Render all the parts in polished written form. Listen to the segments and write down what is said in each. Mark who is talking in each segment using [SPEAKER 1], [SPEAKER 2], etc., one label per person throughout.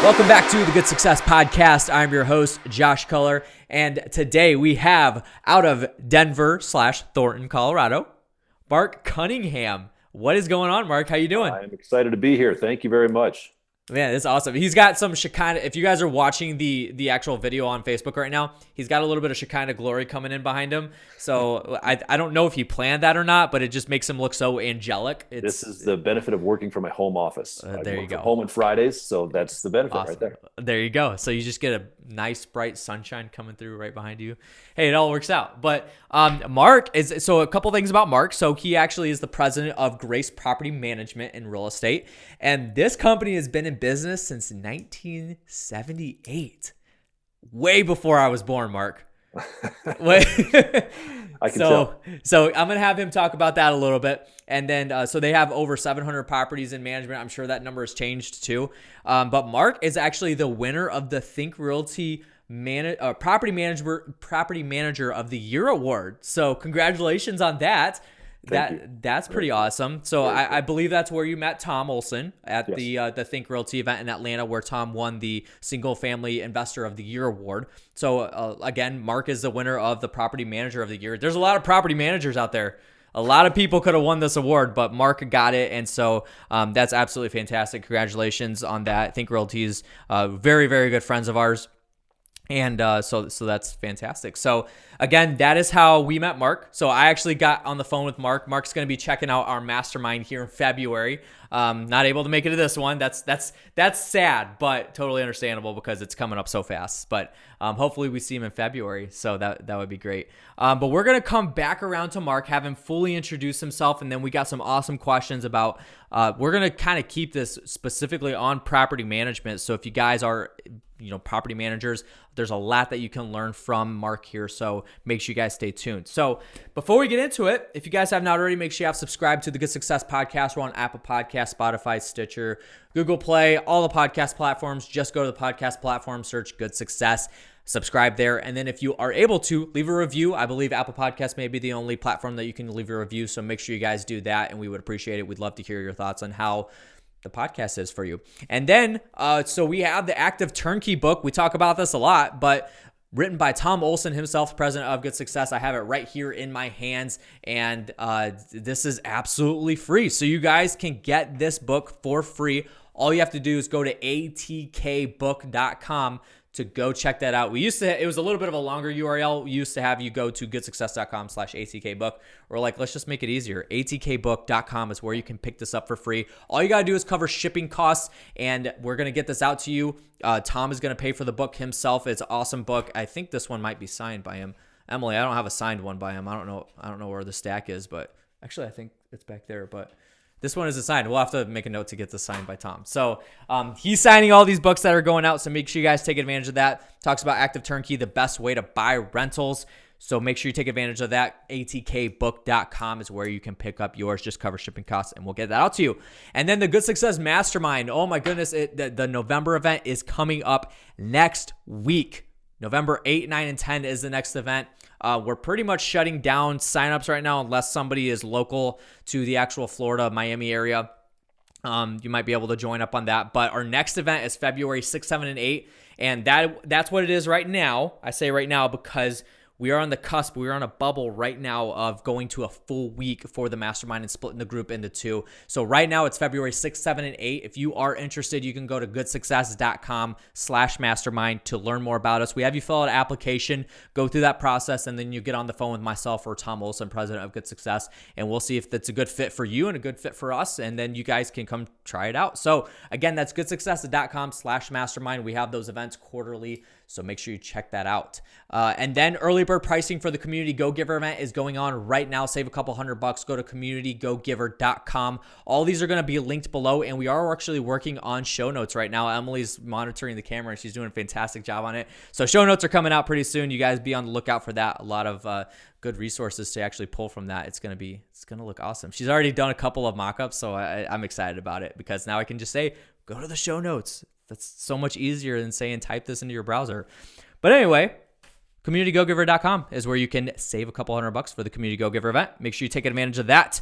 [SPEAKER 1] Welcome back to the Good Success Podcast. I'm your host, Josh Culler, and today we have out of Denver/Thornton, Colorado, Marc Cunningham. What is going on, Marc? How you doing?
[SPEAKER 2] I'm excited to be here. Thank you very much.
[SPEAKER 1] Man, that's awesome. He's got some Shekinah. If you guys are watching the actual video on Facebook right now, he's got a little bit of Shekinah glory coming in behind him. So I don't know if he planned that or not, but it just makes him look so angelic.
[SPEAKER 2] This is the benefit of working from my home office.
[SPEAKER 1] There you go.
[SPEAKER 2] Home on Fridays, so that's the benefit right there.
[SPEAKER 1] There you go. So you just get a nice bright sunshine coming through right behind you. Hey, it all works out. But Marc is, so a couple things about Marc. So he actually is the president of Grace Property Management and Real Estate. And this company has been in business since 1978. Way before I was born, Marc.
[SPEAKER 2] I can tell.
[SPEAKER 1] So I'm going to have him talk about that a little bit. And then, so they have over 700 properties in management. I'm sure that number has changed too. But Marc is actually the winner of the Think Realty Property Manager of the Year award. So congratulations on that. That's pretty awesome. So I believe that's where you met Tom Olson at the Think Realty event in Atlanta, where Tom won the Single Family Investor of the Year award. So again, Marc is the winner of the Property Manager of the Year. There's a lot of property managers out there. A lot of people could have won this award, but Marc got it, and so that's absolutely fantastic. Congratulations on that. Think Realty is very, very good friends of ours. And so that's fantastic. So again, that is how we met Marc. So I actually got on the phone with Marc. Marc's going to be checking out our mastermind here in February. Not able to make it to this one. That's sad, but totally understandable because it's coming up so fast. But hopefully we see him in February. So that would be great. But we're going to come back around to Marc, have him fully introduce himself. And then we got some awesome questions about, we're going to kind of keep this specifically on property management. So if you guys are, property managers, there's a lot that you can learn from Marc here. So make sure you guys stay tuned. So before we get into it, if you guys have not already, make sure you have subscribed to the Good Success Podcast. We're on Apple Podcasts, Spotify, Stitcher, Google Play, all the podcast platforms. Just go to the podcast platform, search Good Success, subscribe there. And then if you are able to, leave a review. I believe Apple Podcasts may be the only platform that you can leave a review. So make sure you guys do that, and we would appreciate it. We'd love to hear your thoughts on how the podcast is for you. And then, so we have the Active Turnkey book. We talk about this a lot, but written by Tom Olson himself, president of Good Success. I have it right here in my hands, and this is absolutely free. So you guys can get this book for free. All you have to do is go to atkbook.com to go check that out. It was a little bit of a longer URL. We used to have you go to goodsuccess.com/atkbook. We're like, let's just make it easier. atkbook.com is where you can pick this up for free. All you got to do is cover shipping costs, and we're going to get this out to you. Tom is going to pay for the book himself. It's an awesome book. I think this one might be signed by him. Emily, I don't have a signed one by him. I don't know where the stack is, but actually I think it's back there, but this one is assigned. We'll have to make a note to get this signed by Tom. So he's signing all these books that are going out, so make sure you guys take advantage of that. Talks about Active Turnkey, the best way to buy rentals. So make sure you take advantage of that. atkbook.com is where you can pick up yours. Just cover shipping costs, and we'll get that out to you. And then the Good Success Mastermind. Oh my goodness, the November event is coming up next week. November 8, 9, and 10 is the next event. We're pretty much shutting down signups right now unless somebody is local to the actual Florida, Miami area. You might be able to join up on that. But our next event is February 6, 7, and 8. And that's what it is right now. I say right now because we are on the cusp. We are on a bubble right now of going to a full week for the mastermind and splitting the group into two. So right now it's February 6, 7, and 8. If you are interested, you can go to goodsuccess.com/mastermind to learn more about us. We have you fill out an application, go through that process, and then you get on the phone with myself or Tom Olson, president of Good Success, and we'll see if that's a good fit for you and a good fit for us. And then you guys can come try it out. So again, that's goodsuccess.com/mastermind. We have those events quarterly, so make sure you check that out. And then early bird pricing for the Community Go Giver event is going on right now. Save a couple $100. Go to communitygogiver.com. All these are going to be linked below, and we are actually working on show notes right now. Emily's monitoring the camera, and she's doing a fantastic job on it. So show notes are coming out pretty soon. You guys be on the lookout for that. A lot of good resources to actually pull from that. It's going to look awesome. She's already done a couple of mock-ups, so I'm excited about it because now I can just say, go to the show notes. That's so much easier than saying type this into your browser. But anyway, CommunityGoGiver.com is where you can save a couple $100 for the Community Go Giver event. Make sure you take advantage of that.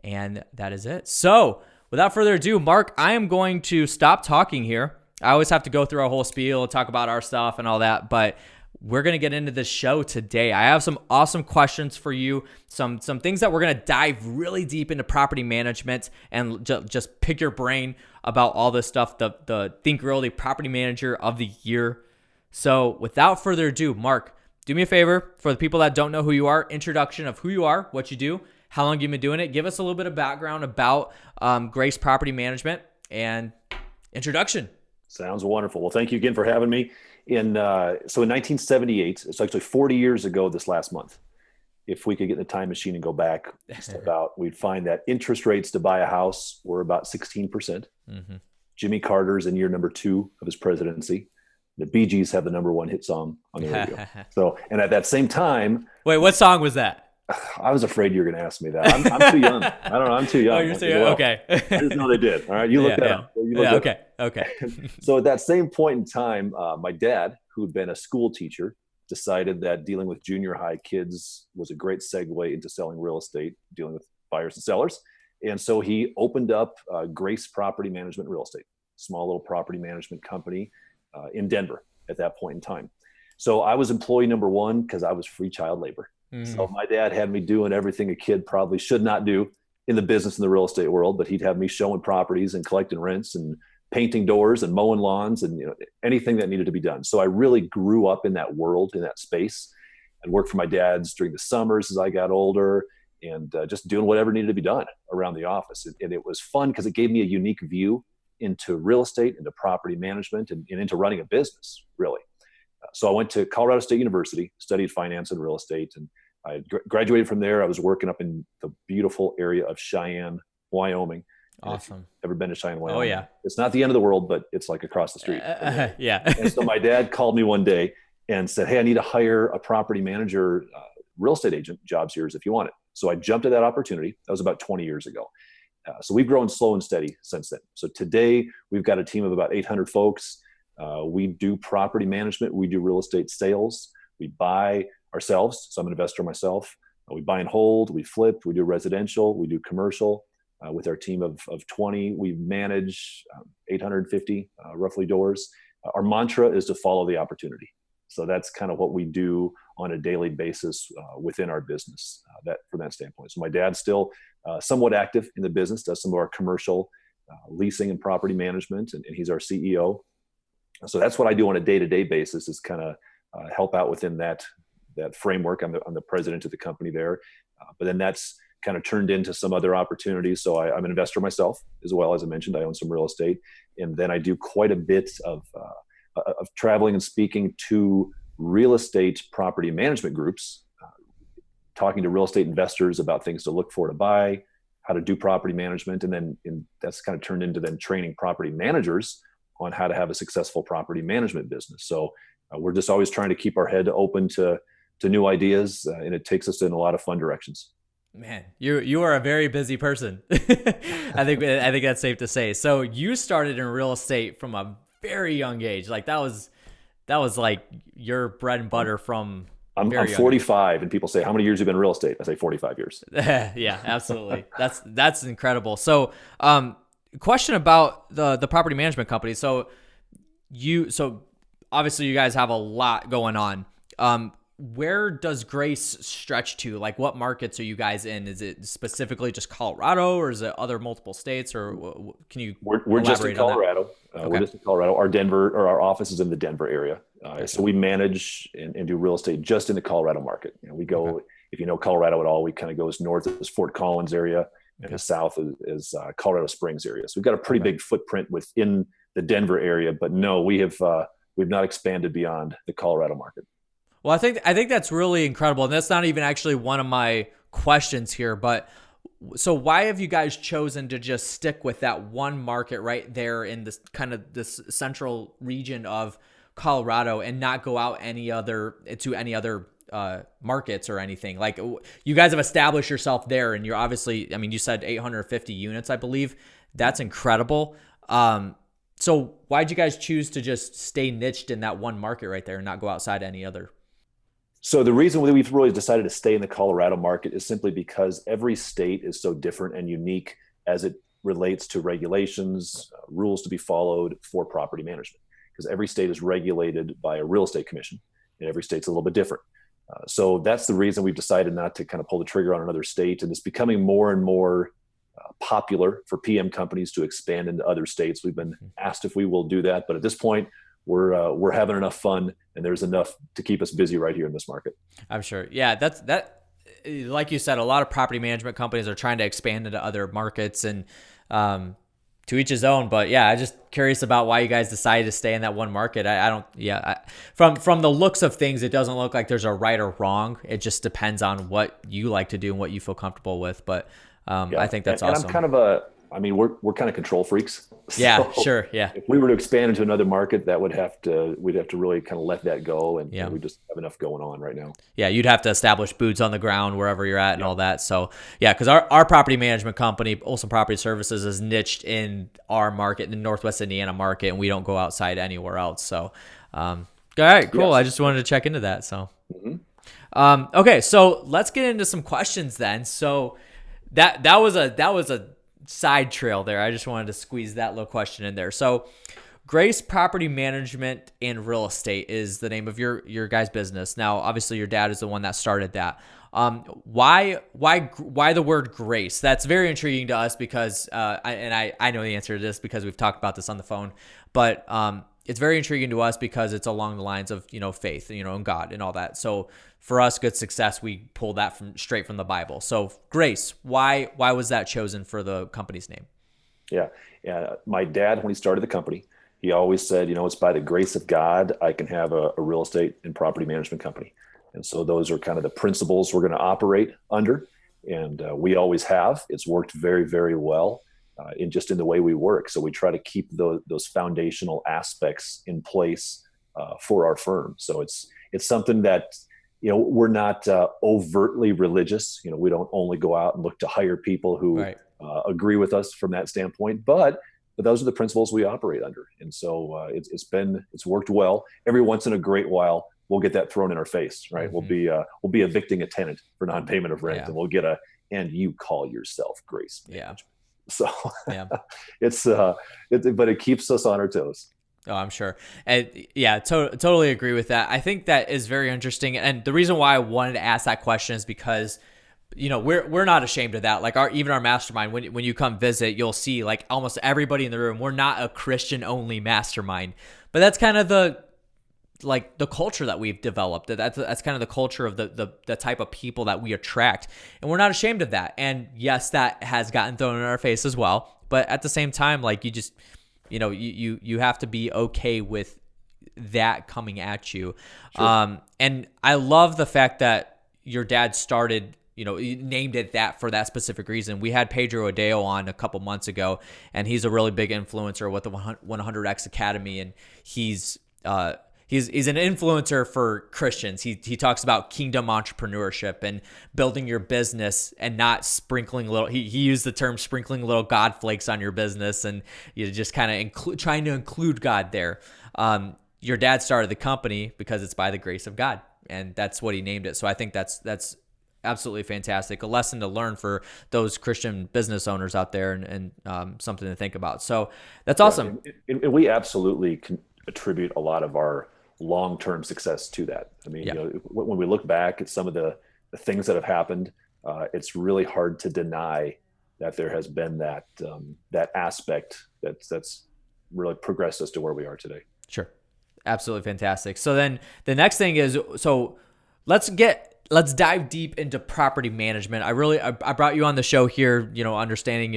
[SPEAKER 1] And that is it. So without further ado, Marc, I am going to stop talking here. I always have to go through a whole spiel, talk about our stuff and all that, but we're going to get into this show today. I have some awesome questions for you, some things that we're going to dive really deep into property management and just pick your brain about all this stuff, the Think Realty Property Manager of the Year. So without further ado, Mark, do me a favor, for the people that don't know who you are, introduction of who you are, what you do, how long you've been doing it. Give us a little bit of background about Grace Property Management and introduction.
[SPEAKER 2] Sounds wonderful. Well, thank you again for having me. In 1978, it's actually 40 years ago this last month. If we could get in the time machine and go back, step out, we'd find that interest rates to buy a house were about 16%. Mm-hmm. Jimmy Carter's in year number 2 of his presidency. The Bee Gees have the number 1 hit song on the radio. So, and at that same time,
[SPEAKER 1] wait, what song was that?
[SPEAKER 2] I was afraid you were going to ask me that. I'm too young. I don't know. I'm too young.
[SPEAKER 1] Oh, you're too young. Okay.
[SPEAKER 2] I just know they did. All right. You look that up.
[SPEAKER 1] Okay.
[SPEAKER 2] So at that same point in time, my dad, who had been a school teacher, decided that dealing with junior high kids was a great segue into selling real estate, dealing with buyers and sellers. And so he opened up Grace Property Management Real Estate, small little property management company in Denver at that point in time. So I was employee number 1 because I was free child labor. So my dad had me doing everything a kid probably should not do in the business and the real estate world, but he'd have me showing properties and collecting rents and painting doors and mowing lawns and anything that needed to be done. So I really grew up in that world, in that space, and worked for my dad's during the summers as I got older and just doing whatever needed to be done around the office. And it was fun because it gave me a unique view into real estate, into property management, and into running a business, really. So I went to Colorado State University, studied finance and real estate, and I graduated from there. I was working up in the beautiful area of Cheyenne, Wyoming.
[SPEAKER 1] Awesome.
[SPEAKER 2] Ever been to Cheyenne, Wyoming?
[SPEAKER 1] Oh, yeah.
[SPEAKER 2] It's not the end of the world, but it's like across the street.
[SPEAKER 1] Yeah.
[SPEAKER 2] And so my dad called me one day and said, hey, I need to hire a property manager, real estate agent, job's yours if you want it. So I jumped at that opportunity. That was about 20 years ago. So we've grown slow and steady since then. So today we've got a team of about 800 folks. We do property management. We do real estate sales. We buy ourselves. So I'm an investor myself. We buy and hold, we flip, we do residential, we do commercial. With our team of 20, we manage 850 roughly doors. Our mantra is to follow the opportunity. So that's kind of what we do on a daily basis within our business that from that standpoint. So my dad's still somewhat active in the business, does some of our commercial leasing and property management, and he's our CEO. So that's what I do on a day-to-day basis, is kind of help out within that framework. I'm the president of the company there, but then that's kind of turned into some other opportunities. So I'm an investor myself as well. As I mentioned, I own some real estate, and then I do quite a bit of traveling and speaking to real estate property management groups, talking to real estate investors about things to look for to buy, how to do property management, and then that's kind of turned into then training property managers on how to have a successful property management business. So we're just always trying to keep our head open to new ideas, and it takes us in a lot of fun directions.
[SPEAKER 1] Man, you are a very busy person. I think that's safe to say. So you started in real estate from a very young age. Like that was like your bread and butter from.
[SPEAKER 2] I'm 45, and people say, "How many years have you been in real estate?" I say 45 years.
[SPEAKER 1] Yeah, absolutely. That's incredible. So, question about the property management company. So obviously you guys have a lot going on. Where does Grace stretch to? Like, what markets are you guys in? Is it specifically just Colorado, or is it other multiple states, or can you?
[SPEAKER 2] We're just in Colorado. Okay. We're just in Colorado. Our office is in the Denver area. Okay. So we manage and do real estate just in the Colorado market. We go, if you know Colorado at all, we kind of go as north as Fort Collins area, and as south is Colorado Springs area. So we've got a pretty big footprint within the Denver area, but no, we've not expanded beyond the Colorado market.
[SPEAKER 1] Well, I think that's really incredible, and that's not even actually one of my questions here. But so, why have you guys chosen to just stick with that one market right there in this kind of this central region of Colorado, and not go out any other markets or anything? Like, you guys have established yourself there, and you're obviously, I mean, you said 850 units, I believe. That's incredible. So why'd you guys choose to just stay niched in that one market right there and not go outside any other?
[SPEAKER 2] So the reason we've really decided to stay in the Colorado market is simply because every state is so different and unique as it relates to regulations, rules to be followed for property management, because every state is regulated by a real estate commission, and every state's a little bit different. So that's the reason we've decided not to kind of pull the trigger on another state. And it's becoming more and more popular for PM companies to expand into other states. We've been asked if we will do that, but at this point, we're having enough fun, and there's enough to keep us busy right here in this market.
[SPEAKER 1] I'm sure. Yeah, that. Like you said, a lot of property management companies are trying to expand into other markets, and to each his own. But yeah, I'm just curious about why you guys decided to stay in that one market. I don't. Yeah, from the looks of things, it doesn't look like there's a right or wrong. It just depends on what you like to do and what you feel comfortable with. But I think that's awesome.
[SPEAKER 2] And I'm kind of we're kind of control freaks.
[SPEAKER 1] Yeah, sure. Yeah.
[SPEAKER 2] If we were to expand into another market, we'd have to really kind of let that go. And we just have enough going on right now.
[SPEAKER 1] Yeah. You'd have to establish boots on the ground wherever you're at and all that. So yeah, because our property management company, Olson Property Services, is niched in our market, the Northwest Indiana market, and we don't go outside anywhere else. So, all right, cool. Yes. I just wanted to check into that. So, okay. So let's get into some questions then. So that was a side trail there. I just wanted to squeeze that little question in there. So Grace Property Management and Real Estate is the name of your guys' business. Now, obviously your dad is the one that started that. Why the word Grace? That's very intriguing to us because, I know the answer to this because we've talked about this on the phone, but, it's very intriguing to us because it's along the lines of, faith, and God and all that. So for us, Good Success, we pull that straight from the Bible. So Grace, why was that chosen for the company's name?
[SPEAKER 2] Yeah. My dad, when he started the company, he always said, it's by the grace of God, I can have a real estate and property management company. And so those are kind of the principles we're going to operate under. And we always have. It's worked very, very well. In the way we work. So we try to keep those foundational aspects in place for our firm. So it's something that, we're not overtly religious. We don't only go out and look to hire people who agree with us from that standpoint, but those are the principles we operate under. And so it's worked well. Every once in a great while, we'll get that thrown in our face, right? Mm-hmm. We'll be evicting a tenant for non-payment of rent, and we'll get and you call yourself Grace Management. So but it keeps us on our toes.
[SPEAKER 1] Oh, I'm sure. And yeah, totally agree with that. I think that is very interesting. And the reason why I wanted to ask that question is because, we're not ashamed of that. Like even our mastermind, when you come visit, you'll see like almost everybody in the room. We're not a Christian only mastermind, but that's kind of the culture that we've developed. That's kind of the culture of the type of people that we attract. And we're not ashamed of that. And yes, that has gotten thrown in our face as well. But at the same time, like you just, you have to be okay with that coming at you. Sure. And I love the fact that your dad started, named it that for that specific reason. We had Pedro Adeo on a couple months ago, and he's a really big influencer with the 100X Academy. And he's an influencer for Christians. He talks about kingdom entrepreneurship and building your business and not sprinkling he used the term sprinkling little God flakes on your business, and just kind of trying to include God there. Your dad started the company because it's by the grace of God, and that's what he named it. So I think that's absolutely fantastic. A lesson to learn for those Christian business owners out there, and something to think about. So that's awesome.
[SPEAKER 2] And we absolutely can attribute a lot of our long-term success to that. I mean, when we look back at some of the things that have happened, it's really hard to deny that there has been that aspect that's really progressed us to where we are today.
[SPEAKER 1] Sure. Absolutely fantastic. So then the next thing is, let's dive deep into property management. I brought you on the show here, understanding,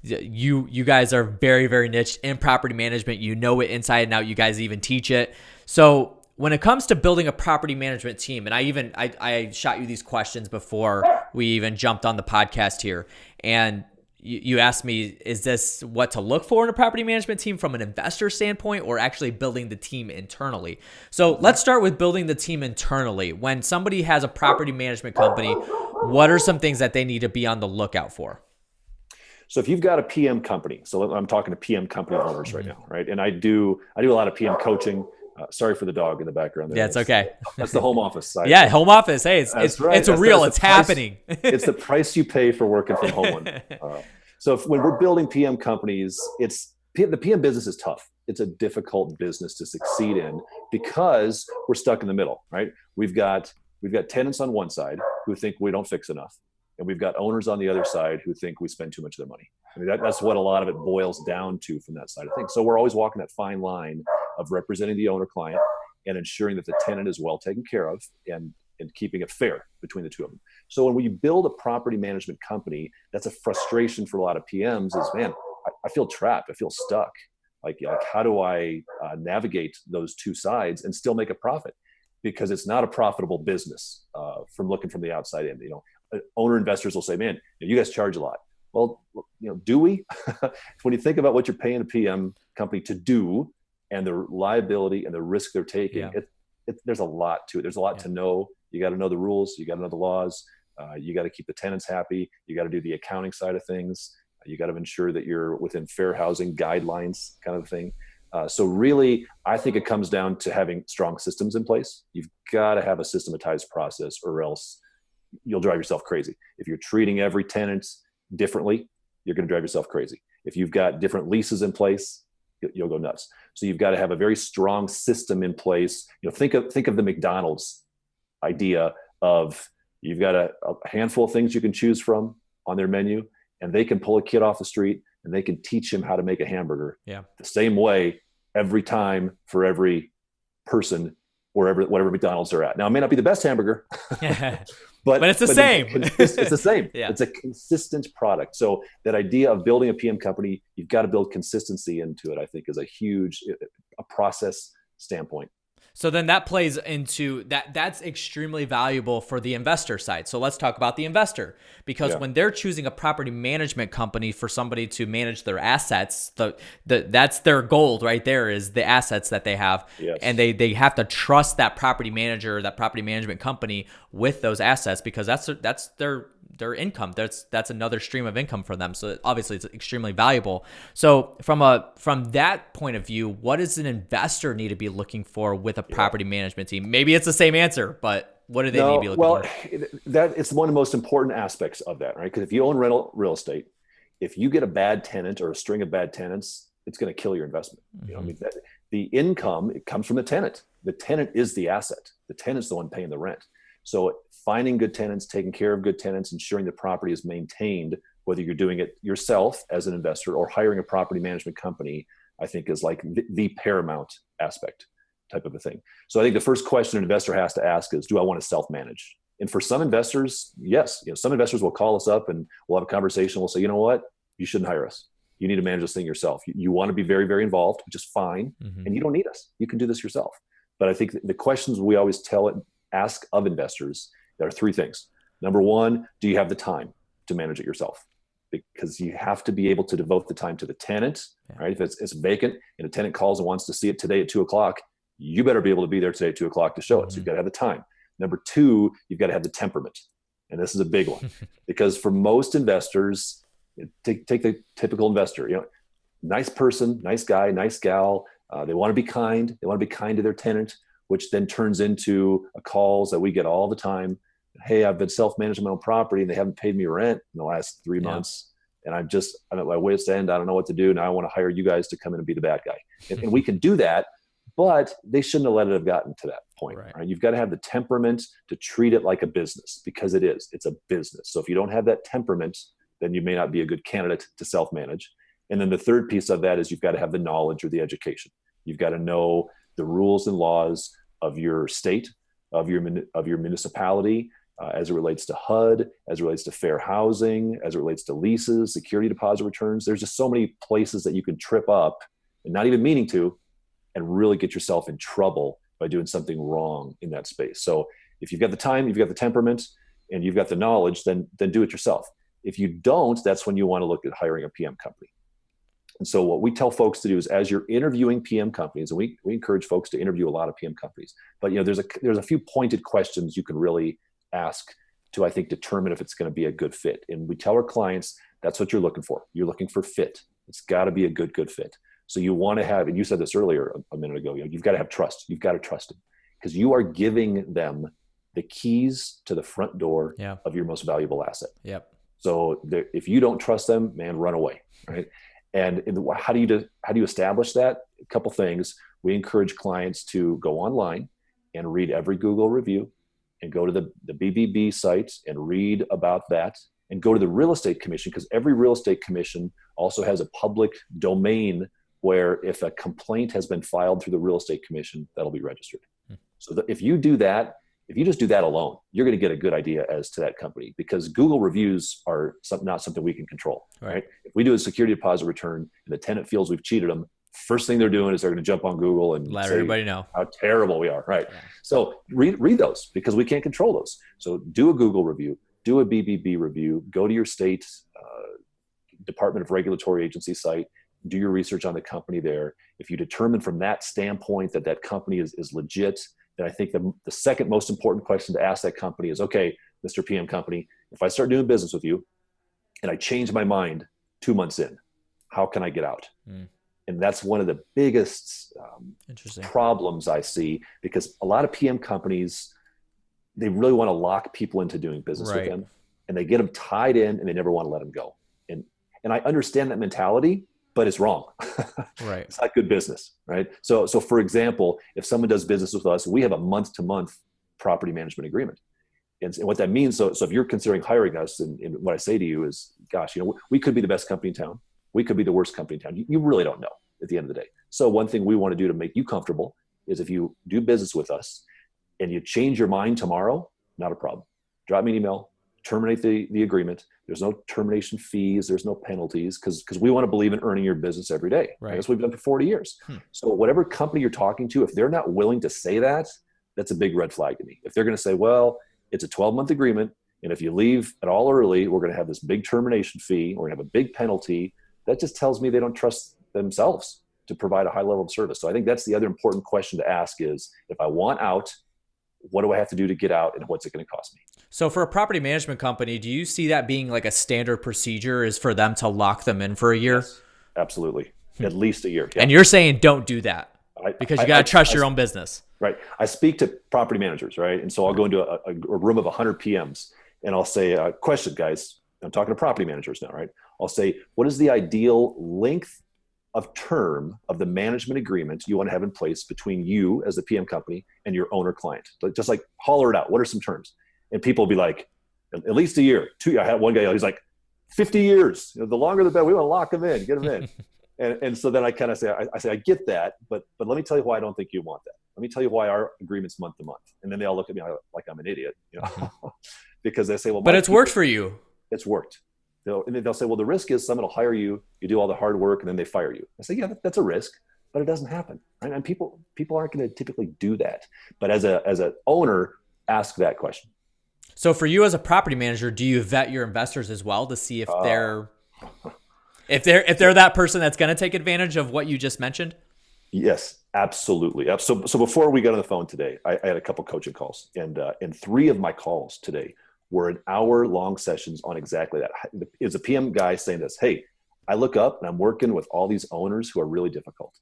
[SPEAKER 1] you guys are very, very niche in property management. You know it inside and out. You guys even teach it. So when it comes to building a property management team, and I shot you these questions before we even jumped on the podcast here, and you asked me, is this what to look for in a property management team from an investor standpoint, or actually building the team internally? So let's start with building the team internally. When somebody has a property management company, what are some things that they need to be on the lookout for?
[SPEAKER 2] So if you've got a PM company, so I'm talking to PM company owners right now, right? And I do a lot of PM coaching. Sorry for the dog in the background there.
[SPEAKER 1] Yeah, it's okay.
[SPEAKER 2] That's the home office side.
[SPEAKER 1] Yeah, home office. Hey, it's real. It's happening.
[SPEAKER 2] It's the price you pay for working from home. So when we're building PM companies, the PM business is tough. It's a difficult business to succeed in because we're stuck in the middle, right? We've got tenants on one side who think we don't fix enough, and we've got owners on the other side who think we spend too much of their money. I mean, that's what a lot of it boils down to from that side of things. So we're always walking that fine line of representing the owner client and ensuring that the tenant is well taken care of and keeping it fair between the two of them. So when we build a property management company, that's a frustration for a lot of PMs is, man, I feel trapped. I feel stuck. Like how do I navigate those two sides and still make a profit? Because it's not a profitable business from looking from the outside in. Owner investors will say, man, you guys charge a lot. Well, do we? When you think about what you're paying a PM company to do and the liability and the risk they're taking, there's a lot to it. There's a lot to know. You got to know the rules. You got to know the laws. You got to keep the tenants happy. You got to do the accounting side of things. You got to ensure that you're within fair housing guidelines kind of thing. So really, I think it comes down to having strong systems in place. You've got to have a systematized process or else you'll drive yourself crazy. If you're treating every tenant differently, you're going to drive yourself crazy. If you've got different leases in place, you'll go nuts. So you've got to have a very strong system in place. Think of the McDonald's idea of you've got a handful of things you can choose from on their menu, and they can pull a kid off the street and they can teach him how to make a hamburger the same way every time for every person whatever McDonald's they're at. Now, it may not be the best hamburger, but
[SPEAKER 1] it's the same.
[SPEAKER 2] It's the same. It's a consistent product. So that idea of building a PM company, you've got to build consistency into it, I think is a process standpoint.
[SPEAKER 1] So then that plays into that's extremely valuable for the investor side. So let's talk about the investor, because when they're choosing a property management company for somebody to manage their assets, that's their gold right there, is the assets that they have.
[SPEAKER 2] Yes.
[SPEAKER 1] And they have to trust that property manager, that property management company with those assets, because that's their income. That's another stream of income for them. So obviously it's extremely valuable. So from that point of view, what does an investor need to be looking for with a property management team? Maybe it's the same answer, but what do they need to be looking for?
[SPEAKER 2] That it's one of the most important aspects of that, right? Because if you own real estate, if you get a bad tenant or a string of bad tenants, it's going to kill your investment. The income, it comes from the tenant. The tenant is the asset. The tenant's the one paying the rent. So finding good tenants, taking care of good tenants, ensuring the property is maintained, whether you're doing it yourself as an investor or hiring a property management company, I think is like the paramount aspect type of a thing. So I think the first question an investor has to ask is, do I want to self-manage? And for some investors, yes, some investors will call us up and we'll have a conversation. We'll say, you know what? You shouldn't hire us. You need to manage this thing yourself. You want to be very, very involved, which is fine. And you don't need us. You can do this yourself. But I think the questions we always ask of investors, there are three things. Number one, do you have the time to manage it yourself? Because you have to be able to devote the time to the tenant, right? If it's vacant and a tenant calls and wants to see it today at 2:00, you better be able to be there today at 2:00 to show it. So you've got to have the time. Number two, you've got to have the temperament. And this is a big one because for most investors, take the typical investor, nice person, nice guy, nice gal. They want to be kind. They want to be kind to their tenant, which then turns into calls that we get all the time. Hey, I've been self-managing my own property and they haven't paid me rent in the last 3 months. And I'm at my wit's end. I don't know what to do. Now I want to hire you guys to come in and be the bad guy. And we can do that, but they shouldn't have let it have gotten to that point. Right? You've got to have the temperament to treat it like a business, because it's a business. So if you don't have that temperament, then you may not be a good candidate to self-manage. And then the third piece of that is you've got to have the knowledge or the education. You've got to know the rules and laws of your state, of your municipality, as it relates to HUD, as it relates to fair housing, as it relates to leases, security deposit returns. There's just so many places that you can trip up and not even meaning to, and really get yourself in trouble by doing something wrong in that space. So if you've got the time, you've got the temperament, and you've got the knowledge, then do it yourself. If you don't, that's when you want to look at hiring a PM company. And so what we tell folks to do is, as you're interviewing PM companies, and we encourage folks to interview a lot of PM companies, but there's a few pointed questions you can really ask to, I think, determine if it's going to be a good fit. And we tell our clients, that's what you're looking for. You're looking for fit. It's got to be a good fit. So you want to have, and you said this earlier a minute ago, you've got to have trust. You've got to trust them, because you are giving them the keys to the front door of your most valuable asset.
[SPEAKER 1] Yep.
[SPEAKER 2] So if you don't trust them, man, run away, right? And how do you establish that? A couple things. We encourage clients to go online and read every Google review, and go to the BBB sites and read about that, and go to the real estate commission, because every real estate commission also has a public domain where if a complaint has been filed through the real estate commission, that'll be registered. So if you do that, if you just do that alone, you're going to get a good idea as to that company, because Google reviews are not something we can control, right? If we do a security deposit return and the tenant feels we've cheated them, first thing they're doing is they're going to jump on Google and
[SPEAKER 1] let
[SPEAKER 2] say
[SPEAKER 1] everybody know
[SPEAKER 2] how terrible we are, right? Yeah. So read those, because we can't control those. So do a Google review, do a BBB review, go to your state Department of Regulatory Agency site, do your research on the company there. If you determine from that standpoint that that company is legit, then I think the second most important question to ask that company is, okay, Mr. PM company, if I start doing business with you and I change my mind 2 months in, how can I get out? And that's one of the biggest problems I see, because a lot of PM companies, they really want to lock people into doing business with them, and they get them tied in and they never want to let them go. And I understand that mentality, but it's wrong.
[SPEAKER 1] Right.
[SPEAKER 2] It's not good business, right? So for example, if someone does business with us, we have a month-to-month property management agreement. And what that means, so if you're considering hiring us, and what I say to you is, gosh, we could be the best company in town. We could be the worst company in town. You really don't know at the end of the day. So one thing we want to do to make you comfortable is, if you do business with us and you change your mind tomorrow, not a problem. Drop me an email, terminate the agreement. There's no termination fees. There's no penalties, because we want to believe in earning your business every day. Right. That's what we've done for 40 years. So whatever company you're talking to, if they're not willing to say that, that's a big red flag to me. If they're going to say, well, it's a 12-month agreement, and if you leave at all early, we're going to have this big termination fee, we're going to have a big penalty, that just tells me they don't trust themselves to provide a high level of service. So I think that's the other important question to ask is, if I want out, what do I have to do to get out, and what's it going to cost me?
[SPEAKER 1] So for a property management company, do you see that being like a standard procedure, is for them to lock them in for a year?
[SPEAKER 2] Yes, absolutely. At least a year. Yeah.
[SPEAKER 1] And you're saying don't do that, because you got to trust your own business.
[SPEAKER 2] Right. I speak to property managers, right? And so I'll go into a room of 100 PMs, and I'll say, question, guys. I'm talking to property managers now, right? I'll say, what is the ideal length of term of the management agreement you want to have in place between you as the PM company and your owner client? Just like holler it out. What are some terms? And people will be like, at least a year. I had one guy, he's like, 50 years. The longer the better. We want to lock them in, get them in. And so then I kind of say, I get that, but let me tell you why I don't think you want that. Let me tell you why our agreement's month to month. And then they all look at me like I'm an idiot, because they say, well,
[SPEAKER 1] but it's worked for you.
[SPEAKER 2] It's worked. And then they'll say, well, the risk is someone will hire you, you do all the hard work, and then they fire you. I say, yeah, that's a risk, but it doesn't happen. Right? And people aren't going to typically do that. But as an owner, ask that question.
[SPEAKER 1] So for you as a property manager, do you vet your investors as well to see if they're that person that's going to take advantage of what you just mentioned?
[SPEAKER 2] Yes, absolutely. So before we got on the phone today, I had a couple coaching calls, and 3 of my calls today were an hour-long sessions on exactly that. Is a PM guy saying this, hey, I look up and I'm working with all these owners who are really difficult.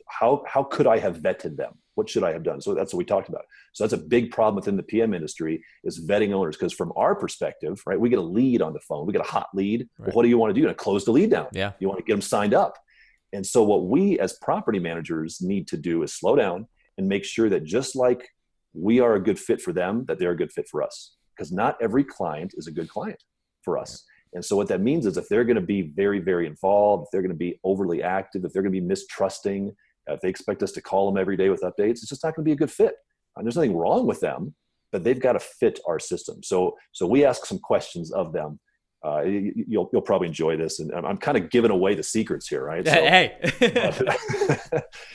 [SPEAKER 2] How could I have vetted them? What should I have done? So that's what we talked about. So that's a big problem within the PM industry, is vetting owners. Because from our perspective, right, we get a lead on the phone. We get a hot lead. Right. Well, what do you want to do? You're going to close the lead down. Yeah. You want to get them signed up. And so what we as property managers need to do is slow down and make sure that just like we are a good fit for them, that they're a good fit for us. Because not every client is a good client for us. And so what that means is, if they're going to be very, very involved, if they're going to be overly active, if they're going to be mistrusting, if they expect us to call them every day with updates, it's just not going to be a good fit. And there's nothing wrong with them, but they've got to fit our system. So we ask some questions of them. You'll probably enjoy this, and I'm kind of giving away the secrets here, right? So,
[SPEAKER 1] hey.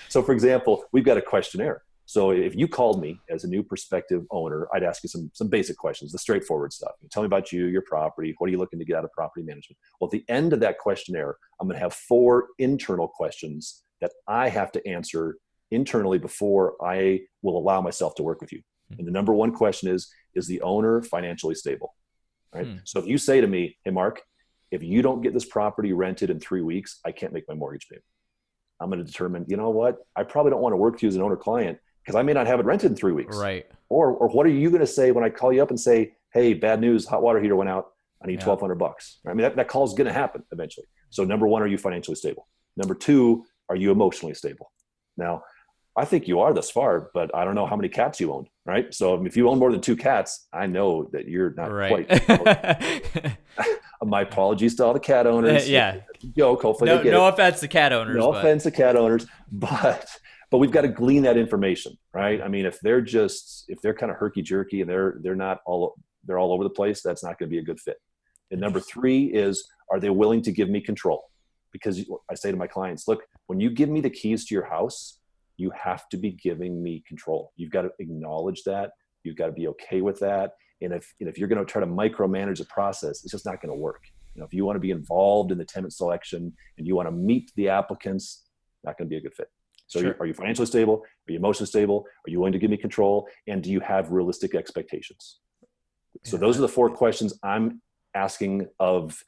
[SPEAKER 2] So for example, we've got a questionnaire. So if you called me as a new prospective owner, I'd ask you some basic questions, the straightforward stuff. Tell me about you, your property. What are you looking to get out of property management? Well, at the end of that questionnaire, I'm going to have 4 internal questions that I have to answer internally before I will allow myself to work with you. And the number 1 question is the owner financially stable? Right. So if you say to me, hey, Mark, if you don't get this property rented in 3 weeks, I can't make my mortgage payment. I'm going to determine, you know what? I probably don't want to work with you as an owner client, because I may not have it rented in 3 weeks.
[SPEAKER 1] Right.
[SPEAKER 2] Or what are you going to say when I call you up and say, hey, bad news, hot water heater went out. I need $1,200. I mean, that call is going to happen eventually. So number one, are you financially stable? Number two, are you emotionally stable? Now, I think you are thus far, but I don't know how many cats you own, right? So if you own more than 2 cats, I know that you're not quite. My apologies to all the cat owners.
[SPEAKER 1] Yeah.
[SPEAKER 2] Joke. Hopefully they get
[SPEAKER 1] no
[SPEAKER 2] it.
[SPEAKER 1] offense to cat owners.
[SPEAKER 2] Offense to cat owners, but we've got to glean that information, right? I mean, if they're kind of herky jerky and they're all over the place, that's not going to be a good fit. And number 3 is, are they willing to give me control? Because I say to my clients, look, when you give me the keys to your house, you have to be giving me control. You've got to acknowledge that. You've got to be okay with that. And if you're going to try to micromanage the process, it's just not going to work. If you want to be involved in the tenant selection and you want to meet the applicants, not going to be a good fit. So
[SPEAKER 1] Sure.
[SPEAKER 2] Are you financially stable? Are you emotionally stable? Are you willing to give me control? And do you have realistic expectations? So those are the 4 questions I'm asking of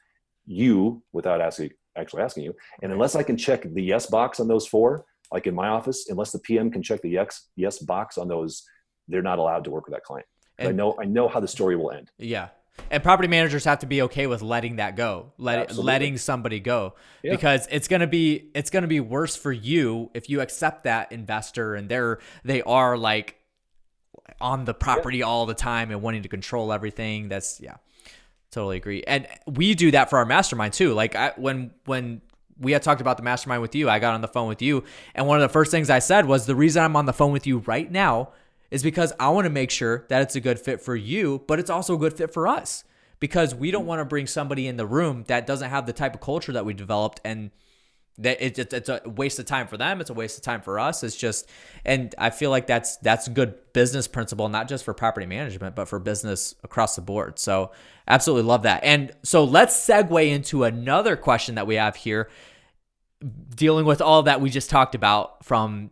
[SPEAKER 2] you without actually asking you. And unless I can check the yes box on those 4, like in my office, unless the PM can check the yes box on those, they're not allowed to work with that client. I know how the story will end.
[SPEAKER 1] Yeah. And property managers have to be okay with letting that go, letting somebody go, because it's going to be worse for you if you accept that investor and they are like on the property all the time and wanting to control everything. Totally agree. And we do that for our mastermind too. Like when we had talked about the mastermind with you, I got on the phone with you, and one of the first things I said was, the reason I'm on the phone with you right now is because I want to make sure that it's a good fit for you, but it's also a good fit for us, because we don't want to bring somebody in the room that doesn't have the type of culture that we developed, and that it's a waste of time for them. It's a waste of time for us. It's just, and I feel like that's a good business principle, not just for property management, but for business across the board. So absolutely love that. And so let's segue into another question that we have here, dealing with all that we just talked about, from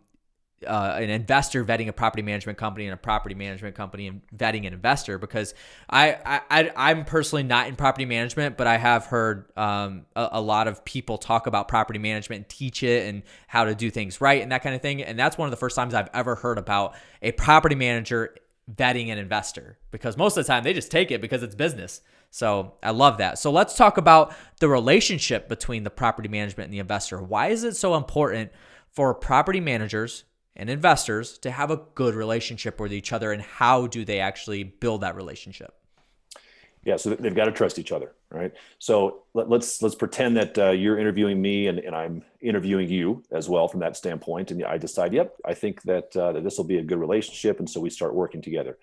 [SPEAKER 1] an investor vetting a property management company and a property management company and vetting an investor, because I'm personally not in property management, but I have heard a lot of people talk about property management and teach it and how to do things right and that kind of thing. And that's one of the first times I've ever heard about a property manager vetting an investor, because most of the time they just take it because it's business. So I love that. So let's talk about the relationship between the property management and the investor. Why is it so important for property managers and investors to have a good relationship with each other, and how do they actually build that relationship?
[SPEAKER 2] Yeah, so they've got to trust each other, right? So let's pretend that you're interviewing me and I'm interviewing you as well from that standpoint, and I decide, yep, I think that this will be a good relationship, and so we start working together.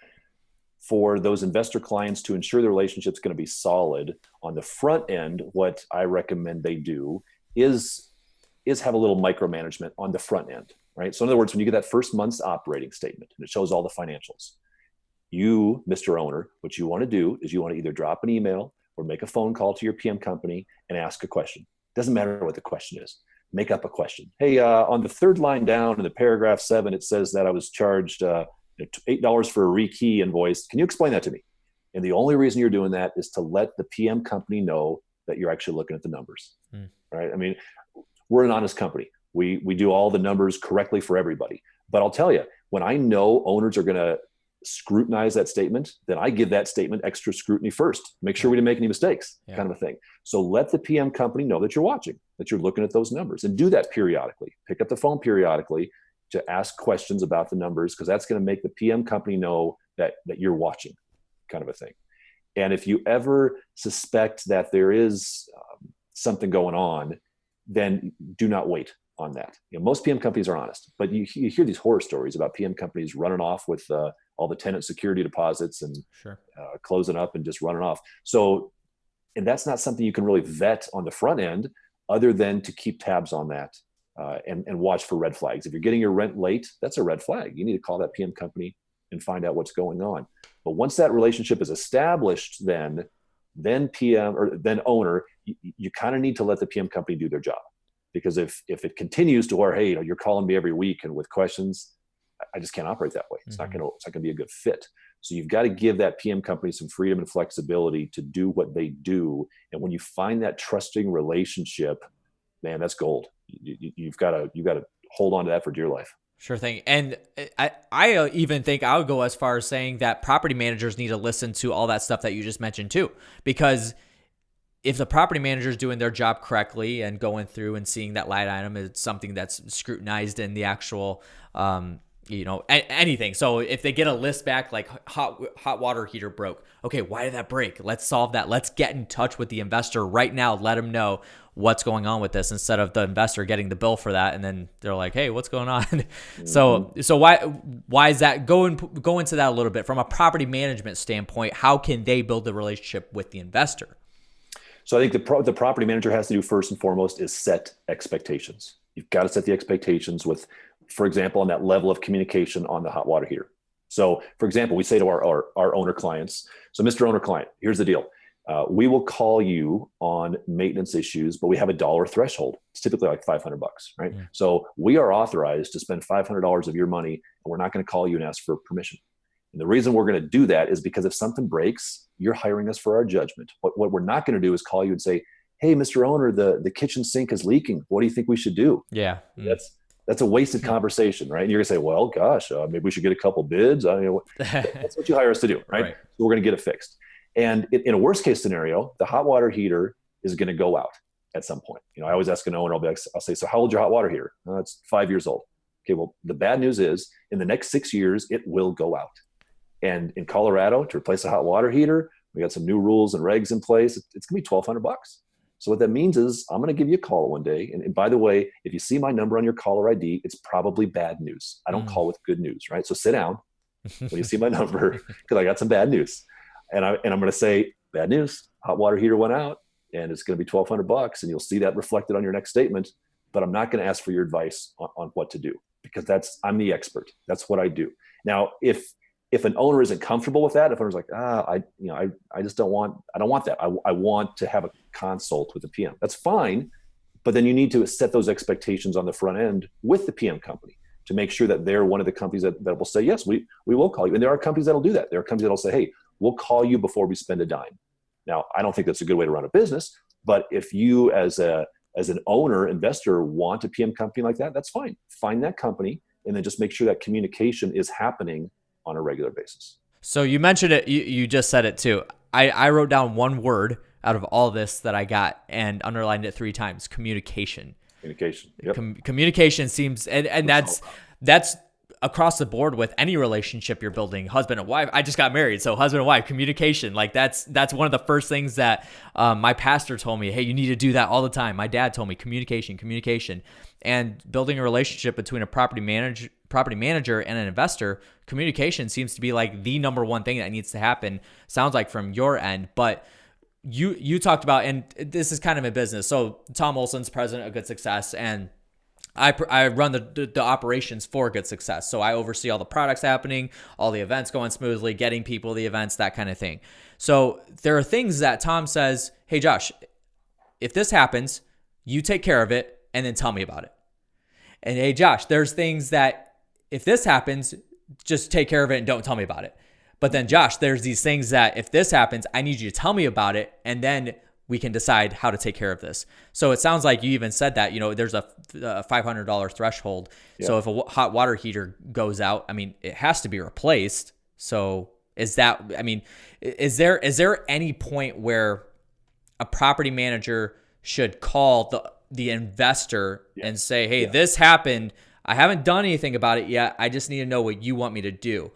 [SPEAKER 2] For those investor clients, to ensure the relationship's going to be solid on the front end, what I recommend they do is have a little micromanagement on the front end, right? So in other words, when you get that first month's operating statement and it shows all the financials, you, Mr. Owner, what you want to do is you want to either drop an email or make a phone call to your PM company and ask a question. Doesn't matter what the question is. Make up a question. Hey, on the 3rd line down in the paragraph 7, it says that I was charged $8 for a rekey invoice. Can you explain that to me? And the only reason you're doing that is to let the PM company know that you're actually looking at the numbers, right? I mean, we're an honest company. We do all the numbers correctly for everybody. But I'll tell you, when I know owners are going to scrutinize that statement, then I give that statement extra scrutiny first. Make sure we didn't make any mistakes, kind of a thing. So let the PM company know that you're watching, that you're looking at those numbers, and do that periodically. Pick up the phone periodically to ask questions about the numbers, because that's going to make the PM company know that you're watching, kind of a thing. And if you ever suspect that there is something going on, then do not wait on that. Most PM companies are honest, but you hear these horror stories about PM companies running off with all the tenant security deposits and closing up and just running off. So, and that's not something you can really vet on the front end, other than to keep tabs on that and watch for red flags. If you're getting your rent late, that's a red flag. You need to call that PM company and find out what's going on. But once that relationship is established, then PM or then owner, you kind of need to let the PM company do their job. Because if it continues to where, hey, you're calling me every week and with questions, I just can't operate that way. It's not going to be a good fit. So you've got to give that PM company some freedom and flexibility to do what they do. And when you find that trusting relationship, man, that's gold. You've got to hold on to that for dear life.
[SPEAKER 1] Sure thing. And I even think I would go as far as saying that property managers need to listen to all that stuff that you just mentioned too, because if the property manager is doing their job correctly and going through and seeing that line item is something that's scrutinized in the actual, anything. So if they get a list back, like hot water heater broke. Okay, why did that break? Let's solve that. Let's get in touch with the investor right now. Let them know what's going on with this, instead of the investor getting the bill for that. And then they're like, hey, what's going on? Mm-hmm. So why is that? Go into that a little bit from a property management standpoint. How can they build the relationship with the investor?
[SPEAKER 2] So I think the property manager has to do first and foremost is set expectations. You've got to set the expectations with, for example, on that level of communication on the hot water heater. So for example, we say to our owner clients, so Mr. Owner Client, here's the deal. We will call you on maintenance issues, but we have a dollar threshold. It's typically like $500, right? Mm-hmm. So we are authorized to spend $500 of your money, and we're not going to call you and ask for permission. And the reason we're going to do that is because if something breaks, you're hiring us for our judgment. What we're not going to do is call you and say, hey, Mr. Owner, the kitchen sink is leaking. What do you think we should do?
[SPEAKER 1] Yeah.
[SPEAKER 2] That's a wasted conversation, right? And you're going to say, well, gosh, maybe we should get a couple bids. That's what you hire us to do, right? So we're going to get it fixed. And in a worst case scenario, the hot water heater is going to go out at some point. I always ask an owner, I'll say, so how old's your hot water heater? It's 5 years old. Okay, well, the bad news is in the next 6 years, it will go out. And in Colorado, to replace a hot water heater, we got some new rules and regs in place. It's going to be $1,200. So what that means is I'm going to give you a call one day. And by the way, if you see my number on your caller ID, it's probably bad news. I don't call with good news, right? So sit down when you see my number, because I got some bad news. And I'm going to say, bad news, hot water heater went out, and it's going to be $1,200, and you'll see that reflected on your next statement. But I'm not going to ask for your advice on what to do, because I'm the expert. That's what I do. Now, if an owner isn't comfortable with that, if owner's like, I don't want that. I want to have a consult with the PM. That's fine. But then you need to set those expectations on the front end with the PM company to make sure that they're one of the companies that will say, yes, we will call you. And there are companies that'll do that. There are companies that'll say, hey, we'll call you before we spend a dime. Now, I don't think that's a good way to run a business, but if you as an owner, investor want a PM company like that, that's fine. Find that company and then just make sure that communication is happening on a regular basis.
[SPEAKER 1] So you mentioned it, you just said it too. I wrote down one word out of all this that I got and underlined it 3 times: communication. Communication. Yep. Communication seems, and that's across the board with any relationship you're building, husband and wife. I just got married, so husband and wife, communication. Like that's one of the first things that my pastor told me. Hey, you need to do that all the time. My dad told me communication, and building a relationship between a property manager and an investor. Communication seems to be like the number one thing that needs to happen. Sounds like from your end, but you talked about, and this is kind of a business. So Tom Olson's president of Good Success, and I run the operations for Good Success. So I oversee all the products happening, all the events going smoothly, getting people to the events, that kind of thing. So there are things that Tom says, hey, Josh, if this happens, you take care of it and then tell me about it. And hey, Josh, there's things that if this happens, just take care of it and don't tell me about it. But then Josh, there's these things that if this happens, I need you to tell me about it, and then we can decide how to take care of this. So it sounds like you even said that, there's a $500 threshold. Yeah. So if a hot water heater goes out, it has to be replaced. So is there any point where a property manager should call the investor and say, hey, this happened. I haven't done anything about it yet. I just need to know what you want me to do.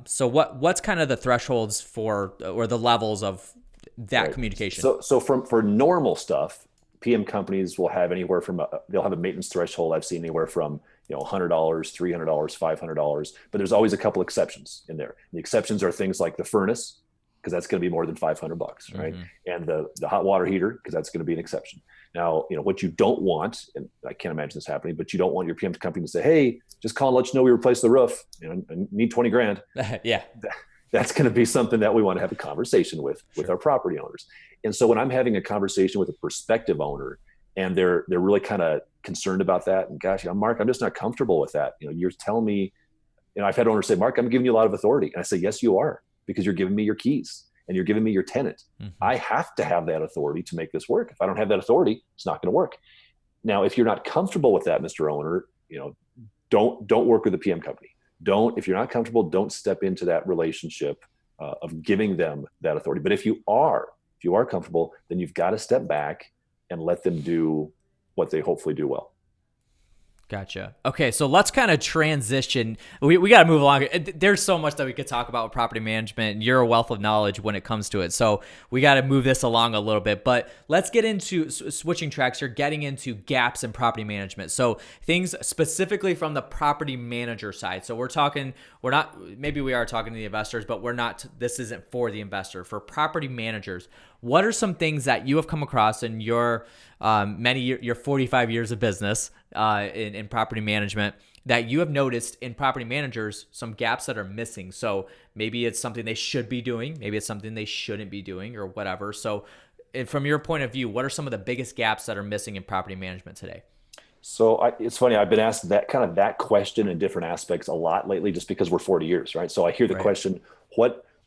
[SPEAKER 1] So what's kind of the thresholds for, or the levels of that communication?
[SPEAKER 2] So for normal stuff, PM companies will have anywhere from they'll have a maintenance threshold. I've seen anywhere from $100, $300, $500, but there's always a couple exceptions in there. The exceptions are things like the furnace, because that's going to be more than $500, right? Mm-hmm. And the hot water heater, because that's going to be an exception. Now, what you don't want, and I can't imagine this happening, but you don't want your PM company to say, hey, just call and let you know we replaced the roof. I need 20 grand.
[SPEAKER 1] Yeah.
[SPEAKER 2] That's going to be something that we want to have a conversation with our property owners. And so when I'm having a conversation with a prospective owner and they're really kind of concerned about that, and gosh, Mark, I'm just not comfortable with that. You're telling me, I've had owners say, Mark, I'm giving you a lot of authority. And I say, yes, you are, because you're giving me your keys and you're giving me your tenant. Mm-hmm. I have to have that authority to make this work. If I don't have that authority, it's not going to work. Now, if you're not comfortable with that, Mr. Owner, don't work with the PM company. If you're not comfortable, don't step into that relationship of giving them that authority. But if you are if you are comfortable, then you've got to step back and let them do what they hopefully do well.
[SPEAKER 1] Gotcha. Okay, so let's kind of transition. We got to move along. There's so much that we could talk about with property management, and you're a wealth of knowledge when it comes to it. So we got to move this along a little bit. But let's get into switching tracks. You're getting into gaps in property management. So things specifically from the property manager side. So maybe we are talking to the investors, but this isn't for the investor. For property managers, what are some things that you have come across in your your 45 years of business in property management that you have noticed in property managers, some gaps that are missing? So maybe it's something they should be doing, maybe it's something they shouldn't be doing, or whatever. So from your point of view, what are some of the biggest gaps that are missing in property management today?
[SPEAKER 2] So it's funny, I've been asked that question in different aspects a lot lately, just because we're 40 years, right? So I hear the question,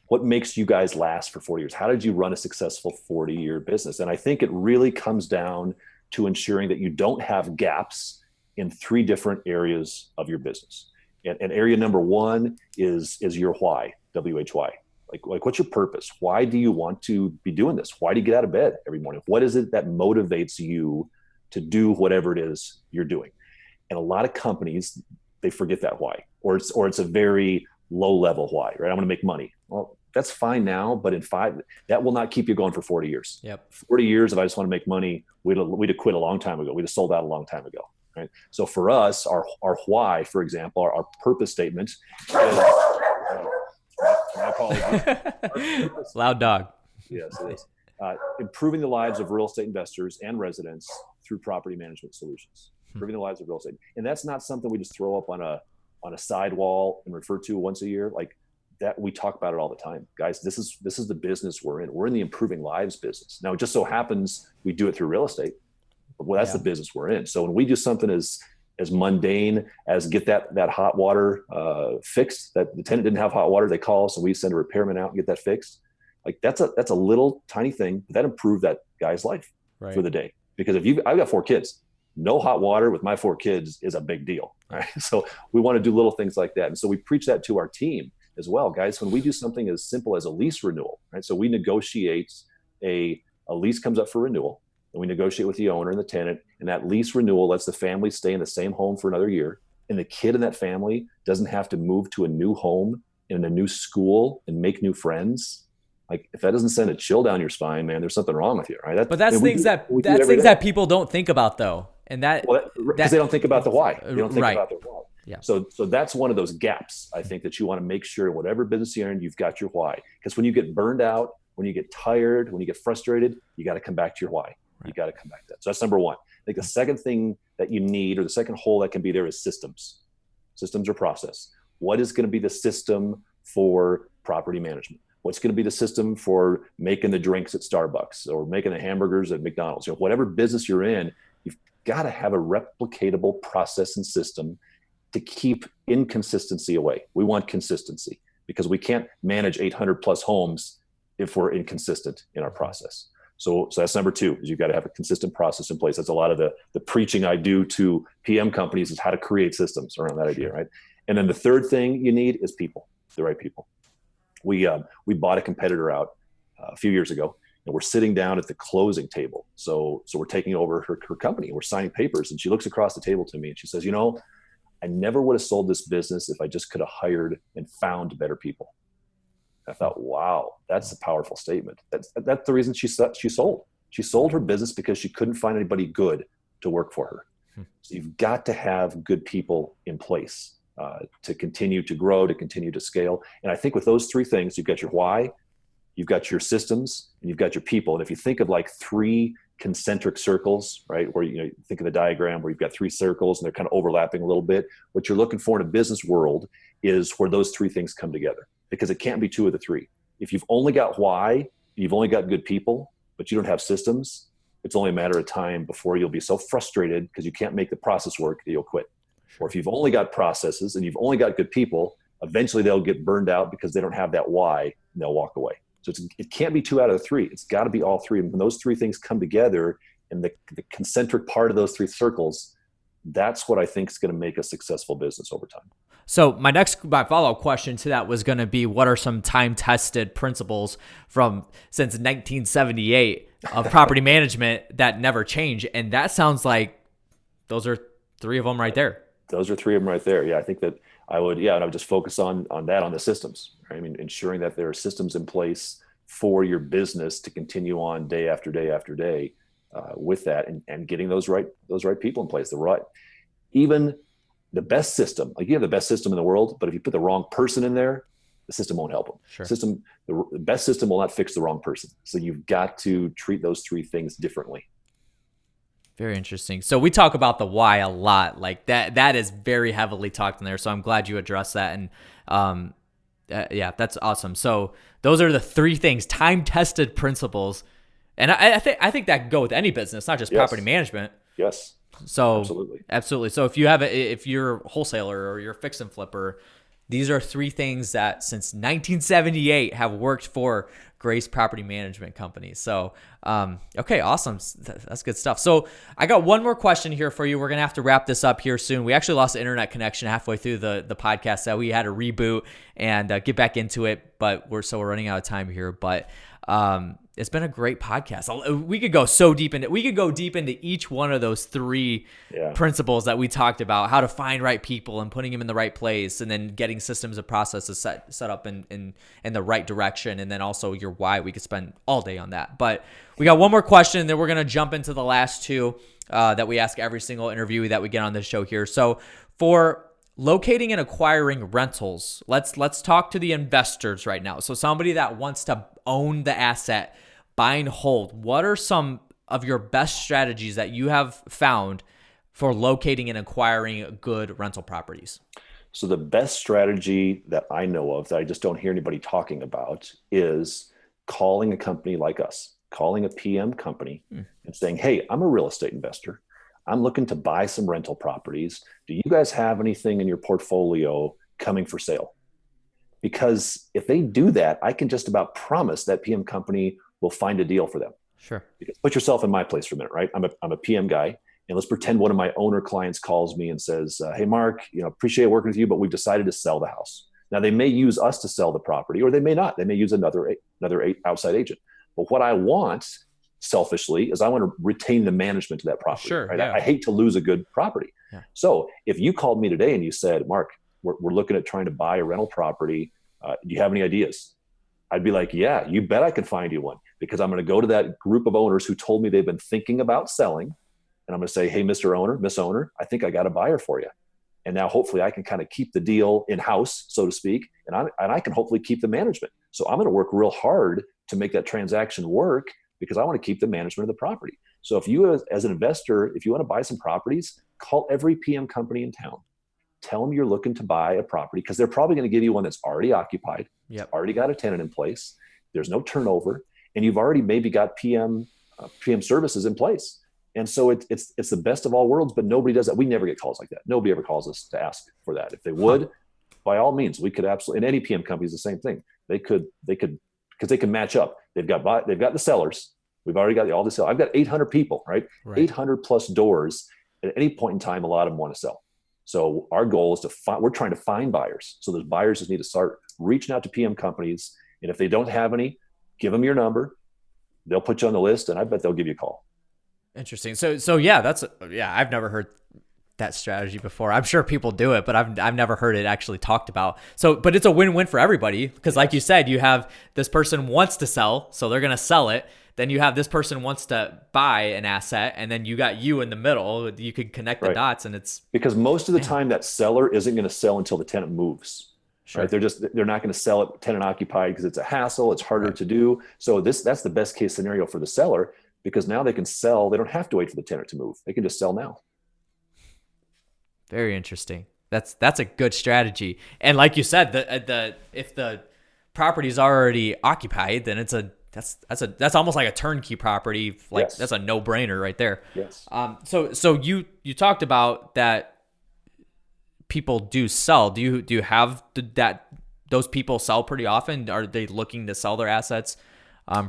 [SPEAKER 2] what makes you guys last for 40 years? How did you run a successful 40-year business? And I think it really comes down to ensuring that you don't have gaps in 3 different areas of your business. And area number 1 is your why, WHY. Like what's your purpose? Why do you want to be doing this? Why do you get out of bed every morning? What is it that motivates you to do whatever it is you're doing? And a lot of companies, they forget that why, or it's a very low level why, right? I want to make money. Well, that's fine now, but in 5, that will not keep you going for 40 years.
[SPEAKER 1] Yep.
[SPEAKER 2] 40 years, if I just want to make money, we'd have quit a long time ago. We'd have sold out a long time ago, right? So for us, our why, for example, our purpose statement is, my apologies.
[SPEAKER 1] Loud dog.
[SPEAKER 2] Yes, it is. Improving the lives of real estate investors and residents through property management solutions. Improving the lives of real estate. And that's not something we just throw up on a sidewall and refer to once a year. Like that, we talk about it all the time. Guys, this is the business we're in. We're in the improving lives business. Now, it just so happens we do it through real estate. Well, that's the business we're in. So when we do something as mundane as get that hot water fixed, that the tenant didn't have hot water, they call us and we send a repairman out and get that fixed. Like that's a little tiny thing that improved that guy's life for the day. Because I've got 4 kids, no hot water with my 4 kids is a big deal, right? So we want to do little things like that. And so we preach that to our team as well, guys. When we do something as simple as a lease renewal, right? So we negotiate a lease comes up for renewal, and we negotiate with the owner and the tenant, and that lease renewal lets the family stay in the same home for another year. And the kid in that family doesn't have to move to a new home in a new school and make new friends. Like if that doesn't send a chill down your spine, man, there's something wrong with you, right?
[SPEAKER 1] But that's things that people don't think about though. And because they don't think about the why. They don't think about the why. Yeah. So that's one of those gaps, I think, that you want to make sure in whatever business you're in, you've got your why. Because when you get burned out, when you get tired, when you get frustrated, you got to come back to your why. Right. You got to come back to that. So that's number 1. I think the second thing that you need, or the second hole that can be there, is systems. Systems or process. What is going to be the system for property management? What's going to be the system for making the drinks at Starbucks or making the hamburgers at McDonald's? Whatever business you're in, you've got to have a replicatable process and system to keep inconsistency away. We want consistency because we can't manage 800 plus homes if we're inconsistent in our process. So that's number 2, is you've got to have a consistent process in place. That's a lot of the preaching I do to PM companies, is how to create systems around that idea, right? And then the third thing you need is people, the right people. We bought a competitor out a few years ago, and we're sitting down at the closing table. So we're taking over her company, and we're signing papers. And she looks across the table to me and she says, I never would have sold this business if I just could have hired and found better people. I thought, wow, that's a powerful statement. That's the reason she sold. She sold her business because she couldn't find anybody good to work for her. So you've got to have good people in place to continue to grow, to continue to scale. And I think with those 3 things, you've got your why, you've got your systems, and you've got your people. And if you think of like 3 concentric circles, right, where you think of the diagram where you've got 3 circles and they're kind of overlapping a little bit, what you're looking for in a business world is where those 3 things come together, because it can't be 2 of the 3. If you've only got why, you've only got good people, but you don't have systems, it's only a matter of time before you'll be so frustrated because you can't make the process work that you'll quit. Or if you've only got processes and you've only got good people, eventually they'll get burned out because they don't have that why, and they'll walk away. So it can't be 2 out of the 3. It's got to be all 3. And when those 3 things come together in the concentric part of those 3 circles, that's what I think is going to make a successful business over time. So my follow-up question to that was going to be, what are some time-tested principles since 1978 of property management that never change? And that sounds like those are 3 of them right there.
[SPEAKER 2] Those are 3 of them right there. Yeah, I think that I would just focus on the systems. Right? I mean, ensuring that there are systems in place for your business to continue on day after day after day with that, and getting those right people in place. Even the best system, like you have the best system in the world, but if you put the wrong person in there, the system won't help them.
[SPEAKER 1] Sure.
[SPEAKER 2] The best system will not fix the wrong person. So you've got to treat those 3 things differently.
[SPEAKER 1] Very interesting. So we talk about the why a lot, like that is very heavily talked in there. So I'm glad you addressed that. And yeah, that's awesome. So those are the 3 things, time-tested principles. And I think that can go with any business, not just property management.
[SPEAKER 2] Yes.
[SPEAKER 1] So absolutely. So if you're a wholesaler or you're a fix and flipper, these are 3 things that since 1978 have worked for Grace Property Management Company. So, okay, awesome. That's good stuff. So I got one more question here for you. We're going to have to wrap this up here soon. We actually lost the internet connection halfway through the podcast, so we had to reboot and get back into it, but we're running out of time here. But it's been a great podcast. We could go deep into each one of those 3 principles that we talked about, how to find right people and putting them in the right place, and then getting systems and processes set up in the right direction, and then also your why. We could spend all day on that. But we got one more question, and then we're going to jump into the last 2 that we ask every single interviewee that we get on this show here. So for locating and acquiring rentals, let's talk to the investors right now. So somebody that wants to own the asset, buy and hold, what are some of your best strategies that you have found for locating and acquiring good rental properties?
[SPEAKER 2] So the best strategy that I know of, that I just don't hear anybody talking about, is calling a company like us, calling a PM company and saying, hey, I'm a real estate investor. I'm looking to buy some rental properties. Do you guys have anything in your portfolio coming for sale? Because if they do that, I can just about promise that PM company will find a deal for them.
[SPEAKER 1] Sure.
[SPEAKER 2] Because put yourself in my place for a minute, right? I'm a PM guy, and let's pretend one of my owner clients calls me and says, hey, Mark, appreciate working with you, but we've decided to sell the house. Now they may use us to sell the property, or they may not. They may use another outside agent. But what I want, selfishly, is I want to retain the management of that property.
[SPEAKER 1] Sure.
[SPEAKER 2] Right?
[SPEAKER 1] Yeah.
[SPEAKER 2] I hate to lose a good property. Yeah. So if you called me today and you said, Mark, we're looking at trying to buy a rental property. Do you have any ideas? I'd be like, yeah, you bet I can find you one, because I'm going to go to that group of owners who told me they've been thinking about selling. And I'm going to say, hey, Mr. Owner, Miss Owner, I think I got a buyer for you. And now hopefully I can kind of keep the deal in-house, so to speak, and I can hopefully keep the management. So I'm going to work real hard to make that transaction work, because I want to keep the management of the property. So if you, as an investor, if you want to buy some properties, call every PM company in town. Tell them you're looking to buy a property, because they're probably going to give you one that's already occupied. Yep. Already got a tenant in place. There's no turnover, and you've already maybe got PM services in place. And so it's the best of all worlds, but nobody does that. We never get calls like that. Nobody ever calls us to ask for that. If they would, by all means, we could absolutely. And any PM company is the same thing. They could because they can match up. They've got the sellers. We've already got all the sellers. I've got 800 people, right? 800 plus doors. At any point in time, a lot of them want to sell. So our goal is we're trying to find buyers. So those buyers just need to start reaching out to PM companies. And if they don't have any, give them your number. They'll put you on the list, and I bet they'll give you a call.
[SPEAKER 1] Interesting. So yeah, I've never heard that strategy before. I'm sure people do it, but I've never heard it actually talked about. So, but it's a win-win for everybody, because like you said, you have this person wants to sell, so they're going to sell it. Then you have this person wants to buy an asset, and then you got you in the middle. You could connect the dots, and it's
[SPEAKER 2] because most of the time that seller isn't going to sell until the tenant moves. Sure. Right? They're not going to sell it tenant occupied, because it's a hassle. It's harder to do. So that's the best case scenario for the seller, because now they can sell. They don't have to wait for the tenant to move. They can just sell now.
[SPEAKER 1] Very interesting. That's a good strategy. And like you said, if the property's already occupied, then that's almost like a turnkey property. Like That's a no-brainer right there.
[SPEAKER 2] Yes.
[SPEAKER 1] So you talked about that people do sell. Do you have that those people sell pretty often? Are they looking to sell their assets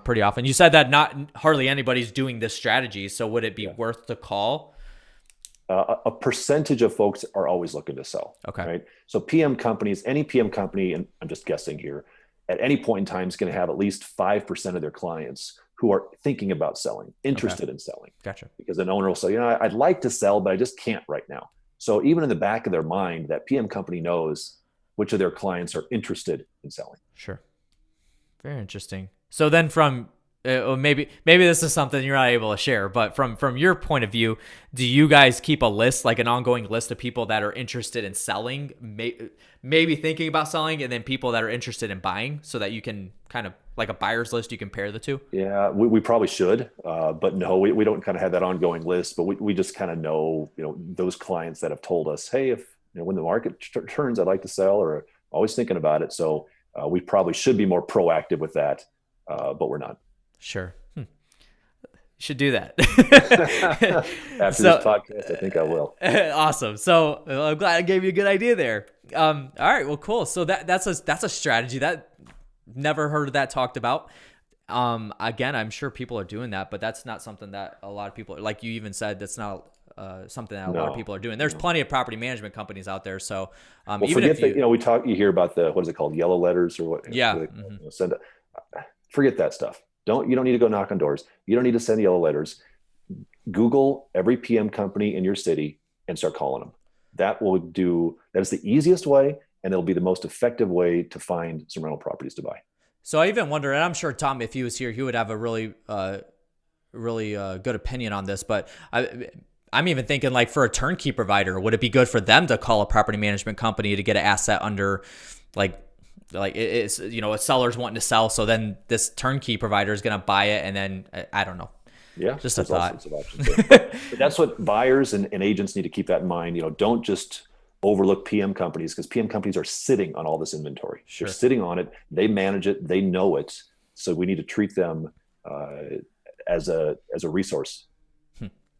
[SPEAKER 1] pretty often? You said that not hardly anybody's doing this strategy. So would it be worth the call?
[SPEAKER 2] A percentage of folks are always looking to sell.
[SPEAKER 1] Okay.
[SPEAKER 2] Right. So PM companies, any PM company, and I'm just guessing here, at any point in time is going to have at least 5% of their clients who are thinking about selling, interested in selling.
[SPEAKER 1] Gotcha.
[SPEAKER 2] Because an owner will say, I'd like to sell, but I just can't right now. So even in the back of their mind, that PM company knows which of their clients are interested in selling.
[SPEAKER 1] Sure. Very interesting. So then from maybe this is something you're not able to share, but from your point of view, do you guys keep a list, like an ongoing list of people that are interested in selling, maybe thinking about selling, and then people that are interested in buying, so that you can kind of like a buyer's list, you compare the two?
[SPEAKER 2] Yeah, we probably should, but no, we don't kind of have that ongoing list, but we just kind of know, those clients that have told us, hey, if when the market turns, I'd like to sell, or always thinking about it. So we probably should be more proactive with that, but we're not.
[SPEAKER 1] Sure. You should do that.
[SPEAKER 2] After this podcast, I think I will.
[SPEAKER 1] Awesome. So I'm glad I gave you a good idea there. All right. Well, cool. So that's a strategy that never heard of that talked about. Again, I'm sure people are doing that, but that's not something that a lot of people, like you even said, that's not something that a lot of people are doing. There's plenty of property management companies out there. So even if
[SPEAKER 2] you hear about what is it called? Yellow letters or what?
[SPEAKER 1] Yeah.
[SPEAKER 2] Forget that stuff. You don't need to go knock on doors. You don't need to send yellow letters. Google every PM company in your city and start calling them. That is the easiest way, and it'll be the most effective way to find some rental properties to buy.
[SPEAKER 1] So I even wonder, and I'm sure Tom, if he was here, he would have a really good opinion on this, but I'm even thinking, like, for a turnkey provider, would it be good for them to call a property management company to get an asset under, like it's, a seller's wanting to sell, so then this turnkey provider is going to buy it, and then I don't know.
[SPEAKER 2] Yeah,
[SPEAKER 1] just a thought.
[SPEAKER 2] But that's what buyers and agents need to keep that in mind. Don't just overlook PM companies, because PM companies are sitting on all this inventory.
[SPEAKER 1] Sure.
[SPEAKER 2] They're sitting on it. They manage it. They know it. So we need to treat them as a resource.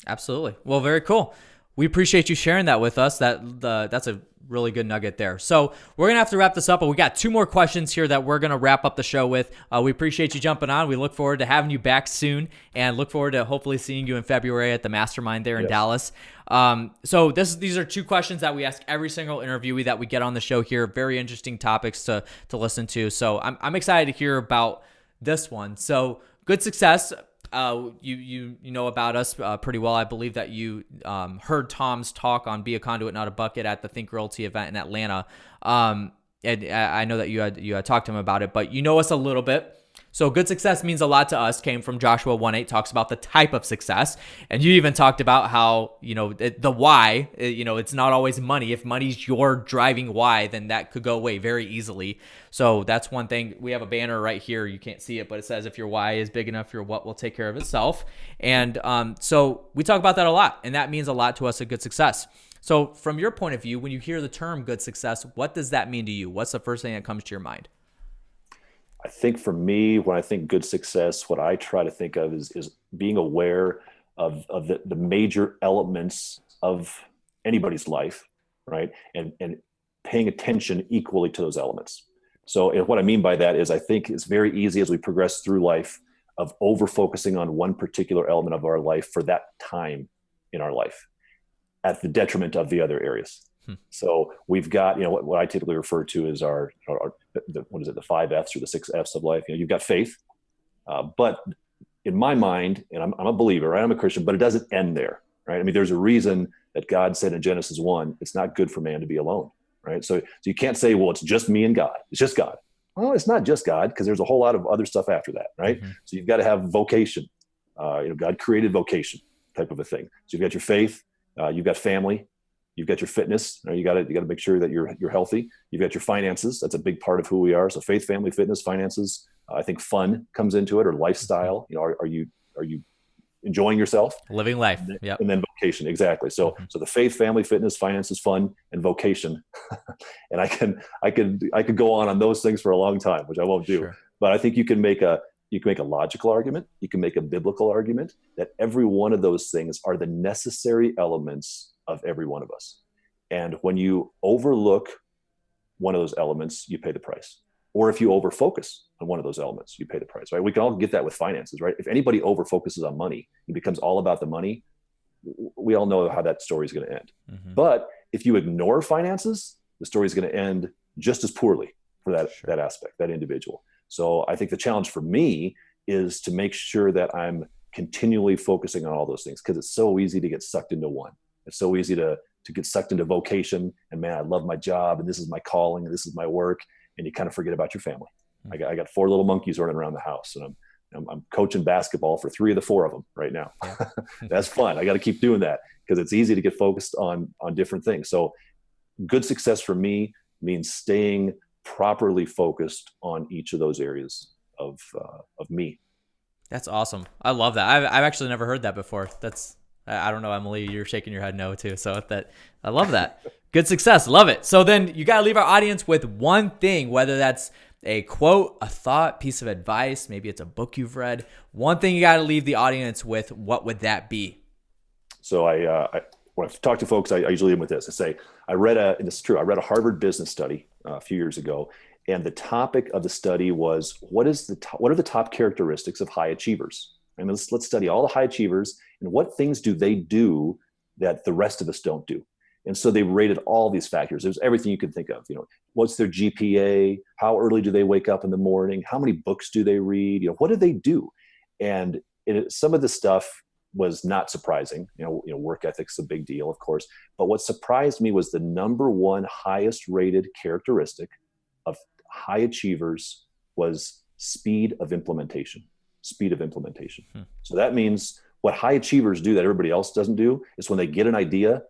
[SPEAKER 1] Absolutely. Well, very cool. We appreciate you sharing that with us. That's a really good nugget there. So we're going to have to wrap this up, but we got 2 more questions here that we're going to wrap up the show with. We appreciate you jumping on. We look forward to having you back soon, and look forward to hopefully seeing you in February at the Mastermind there in Dallas. So these are 2 questions that we ask every single interviewee that we get on the show here. Very interesting topics to listen to. So I'm excited to hear about this one. So good success. You know about us pretty well. I believe that you heard Tom's talk on Be a Conduit, Not a Bucket at the Think Realty event in Atlanta. And I know that you had talked to him about it, but you know us a little bit. So good success means a lot to us, came from Joshua 1:8, talks about the type of success. And you even talked about how, the why, it's not always money. If money's your driving why, then that could go away very easily. So that's one thing. We have a banner right here. You can't see it, but it says, if your why is big enough, your what will take care of itself. And so we talk about that a lot, and that means a lot to us at Good Success. So from your point of view, when you hear the term good success, what does that mean to you? What's the first thing that comes to your mind?
[SPEAKER 2] I think for me, when I think good success, what I try to think of is being aware of the major elements of anybody's life, right? And paying attention equally to those elements. So what I mean by that is, I think it's very easy as we progress through life of over-focusing on one particular element of our life for that time in our life at the detriment of the other areas. So we've got, what I typically refer to as the 5 F's or the 6 F's of life. You've got faith, but in my mind, and I'm a believer, right? I'm a Christian, but it doesn't end there, right? I mean, there's a reason that God said in Genesis 1, it's not good for man to be alone, right? So you can't say, well, it's just me and God. It's just God. Well, it's not just God, because there's a whole lot of other stuff after that, right? Mm-hmm. So you've got to have vocation. God created vocation type of a thing. So you've got your faith, you've got family, you've got your fitness. You got to make sure that you're healthy. You've got your finances. That's a big part of who we are. So faith, family, fitness, finances. I think fun comes into it, or lifestyle. Are you enjoying yourself?
[SPEAKER 1] Living life. Yeah.
[SPEAKER 2] And then vocation. Exactly. So the faith, family, fitness, finances, fun, and vocation. And I could go on those things for a long time, which I won't do. Sure. But I think you can make a logical argument. You can make a biblical argument that every one of those things are the necessary elements of every one of us. And when you overlook one of those elements, you pay the price. Or if you overfocus on one of those elements, you pay the price, right? We can all get that with finances, right? If anybody overfocuses on money, it becomes all about the money, we all know how that story is going to end.
[SPEAKER 1] Mm-hmm.
[SPEAKER 2] But if you ignore finances, the story is going to end just as poorly for that aspect, that individual. So I think the challenge for me is to make sure that I'm continually focusing on all those things, because it's so easy to get sucked into one. It's so easy to get sucked into vocation, and man, I love my job, and this is my calling, and this is my work, and you kind of forget about your family. I got 4 little monkeys running around the house, and I'm coaching basketball for 3 of the 4 of them right now. Yeah. That's fun. I got to keep doing that because it's easy to get focused on different things. So good success for me means staying properly focused on each of those areas of me.
[SPEAKER 1] That's awesome. I love that. I've actually never heard that before. I don't know, Emily, you're shaking your head no too. So I love that. Good success. Love it. So then you got to leave our audience with one thing, whether that's a quote, a thought, piece of advice, maybe it's a book you've read. One thing you got to leave the audience with, what would that be?
[SPEAKER 2] So when I talk to folks, I usually end with this. I say, and it's true, I read a Harvard business study a few years ago, and the topic of the study was, what are the top characteristics of high achievers? And let's study all the high achievers and what things do they do that the rest of us don't do. And so they rated all these factors. There's everything you can think of. What's their GPA? How early do they wake up in the morning? How many books do they read? What do they do? And some of the stuff was not surprising. Work ethic's a big deal, of course. But what surprised me was the number one highest rated characteristic of high achievers was speed of implementation. Speed of implementation. So that means what high achievers do that everybody else doesn't do is when they get an idea,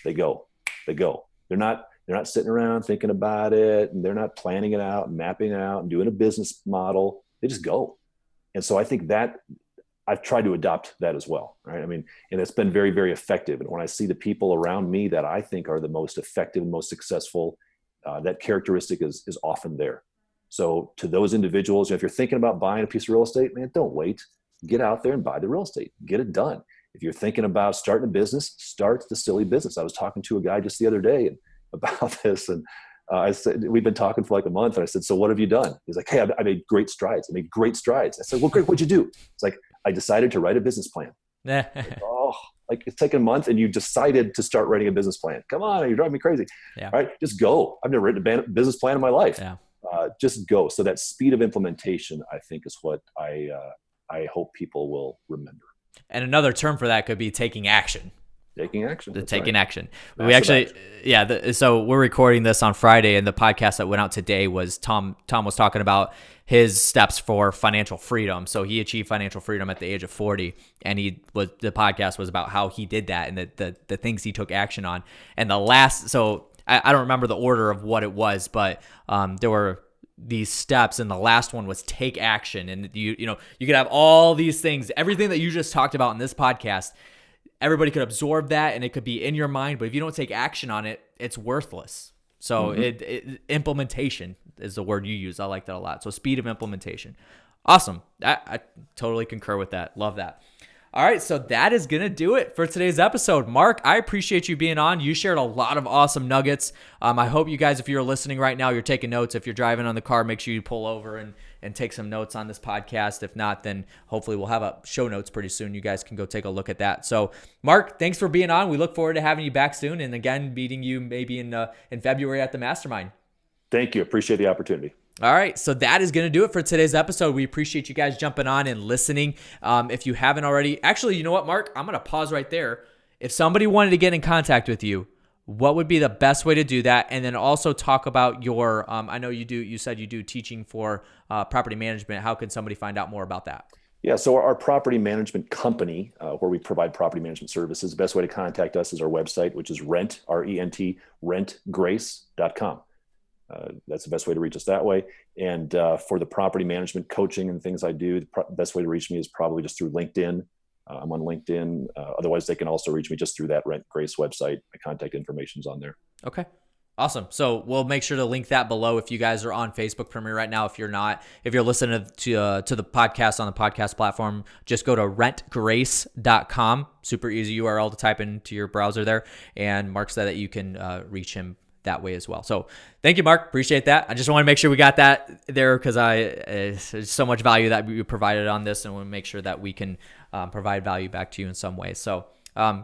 [SPEAKER 2] they go. They're not sitting around thinking about it, and they're not planning it out and mapping it out and doing a business model. They just go. And so I think that I've tried to adopt that as well, right? I mean, and it's been very, very effective. And when I see the people around me that I think are the most effective and most successful, that characteristic is often there. So to those individuals, if you're thinking about buying a piece of real estate, man, don't wait. Get out there and buy the real estate. Get it done. If you're thinking about starting a business, start the silly business. I was talking to a guy just the other day about this, and I said, we've been talking for like a month, and I said, so what have you done? He's like, hey, I made great strides. I said, well, great. What'd you do? It's like, I decided to write a business plan. Like, it's taken a month and you decided to start writing a business plan. Come on, you're driving me crazy. Yeah. All right, just go. I've never written a business plan in my life. Yeah. Just go. So that speed of implementation, I think, is what I hope people will remember. And
[SPEAKER 1] another term for that could be taking action.
[SPEAKER 2] Taking action.
[SPEAKER 1] Action. We actually, so we're recording this on Friday, and the podcast that went out today was Tom was talking about his steps for financial freedom. So he achieved financial freedom at the age of 40, and the podcast was about how he did that and the things he took action on. And I don't remember the order of what it was, but there were these steps, and the last one was take action. And you could have all these things, everything that you just talked about in this podcast. Everybody could absorb that, and it could be in your mind, but if you don't take action on it, it's worthless. So implementation is the word you use. I like that a lot. So speed of implementation. Awesome. I totally concur with that. Love that. All right, so that is going to do it for today's episode. Mark, I appreciate you being on. You shared a lot of awesome nuggets. I hope you guys, if you're listening right now, you're taking notes. If you're driving on the car, make sure you pull over and take some notes on this podcast. If not, then hopefully we'll have a show notes pretty soon. You guys can go take a look at that. So, Mark, thanks for being on. We look forward to having you back soon, and again, meeting you maybe in February at the Mastermind.
[SPEAKER 2] Thank you. Appreciate the opportunity.
[SPEAKER 1] All right, so that is going to do it for today's episode. We appreciate you guys jumping on and listening. If you haven't already, actually, you know what, Mark? I'm going to pause right there. If somebody wanted to get in contact with you, what would be the best way to do that? And then also talk about your, I know you said you do teaching for property management. How can somebody find out more about that?
[SPEAKER 2] Yeah, so our property management company, where we provide property management services, the best way to contact us is our website, which is rentgrace.com. That's the best way to reach us that way. And for the property management coaching and things I do, the best way to reach me is probably just through LinkedIn. I'm on LinkedIn. Otherwise, they can also reach me just through that Rent Grace website. My contact information's on there.
[SPEAKER 1] Okay. Awesome. So we'll make sure to link that below if you guys are on Facebook Premier right now. If you're not, if you're listening to the podcast on the podcast platform, just go to rentgrace.com. Super easy URL to type into your browser there. And Mark said that you can reach him that way as well. So thank you, Mark. Appreciate that. I just want to make sure we got that there because there's so much value that we provided on this, and we want to make sure that we can provide value back to you in some way. So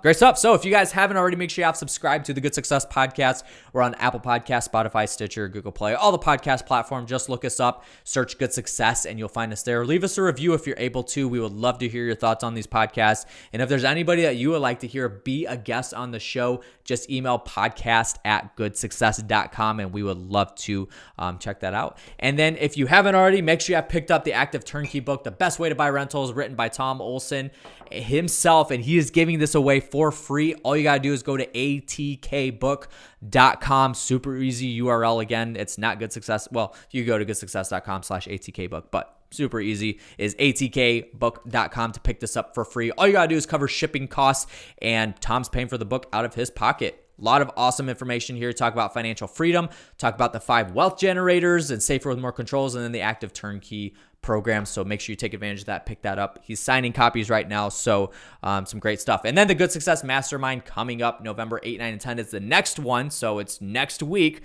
[SPEAKER 1] Great stuff. So if you guys haven't already, make sure you have subscribed to the Good Success Podcast. We're on Apple Podcasts, Spotify, Stitcher, Google Play, all the podcast platforms. Just look us up, search Good Success, and you'll find us there. Leave us a review if you're able to. We would love to hear your thoughts on these podcasts. And if there's anybody that you would like to hear be a guest on the show, just email podcast@goodsuccess.com, and we would love to check that out. And then if you haven't already, make sure you have picked up the Active Turnkey book, The Best Way to Buy Rentals, written by Tom Olson himself, and he is giving this away for free. All you got to do is go to atkbook.com. Super easy URL. Again, it's not Good Success. Well, you go to goodsuccess.com/atkbook, but super easy is atkbook.com to pick this up for free. All you got to do is cover shipping costs, and Tom's paying for the book out of his pocket. A lot of awesome information here. Talk about financial freedom, talk about the 5 wealth generators and safer with more controls, and then the Active Turnkey program. So make sure you take advantage of that. Pick that up. He's signing copies right now. So some great stuff. And then the Good Success Mastermind coming up November 8, 9, and 10 is the next one. So it's next week.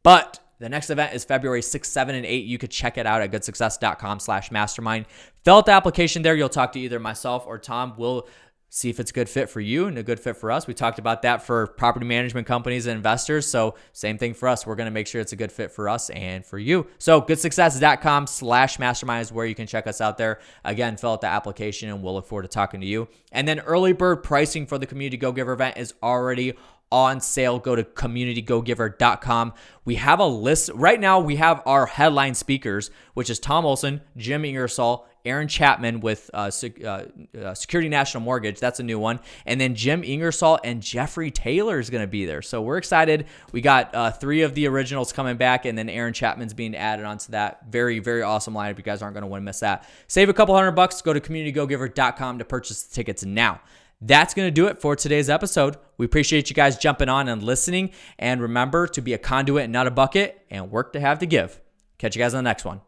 [SPEAKER 1] But the next event is February 6, 7, and 8. You could check it out at goodsuccess.com/mastermind. Fill out the application there. You'll talk to either myself or Tom. We'll see if it's a good fit for you and a good fit for us. We talked about that for property management companies and investors. So same thing for us. We're going to make sure it's a good fit for us and for you. So goodsuccess.com/mastermind is where you can check us out there. Again, fill out the application and we'll look forward to talking to you. And then early bird pricing for the Community Go-Giver event is already on sale. Go to communitygogiver.com. We have a list right now. We have our headline speakers, which is Tom Olson, Jim Ingersoll, Aaron Chapman with Security National Mortgage. That's a new one. And then Jim Ingersoll and Jeffrey Taylor is going to be there. So we're excited. We got 3 of the originals coming back, and then Aaron Chapman's being added onto that. Very, very awesome lineup. You guys aren't going to want to miss that. Save a couple $100. Go to communitygogiver.com to purchase the tickets now. That's going to do it for today's episode. We appreciate you guys jumping on and listening. And remember to be a conduit and not a bucket, and work to have to give. Catch you guys on the next one.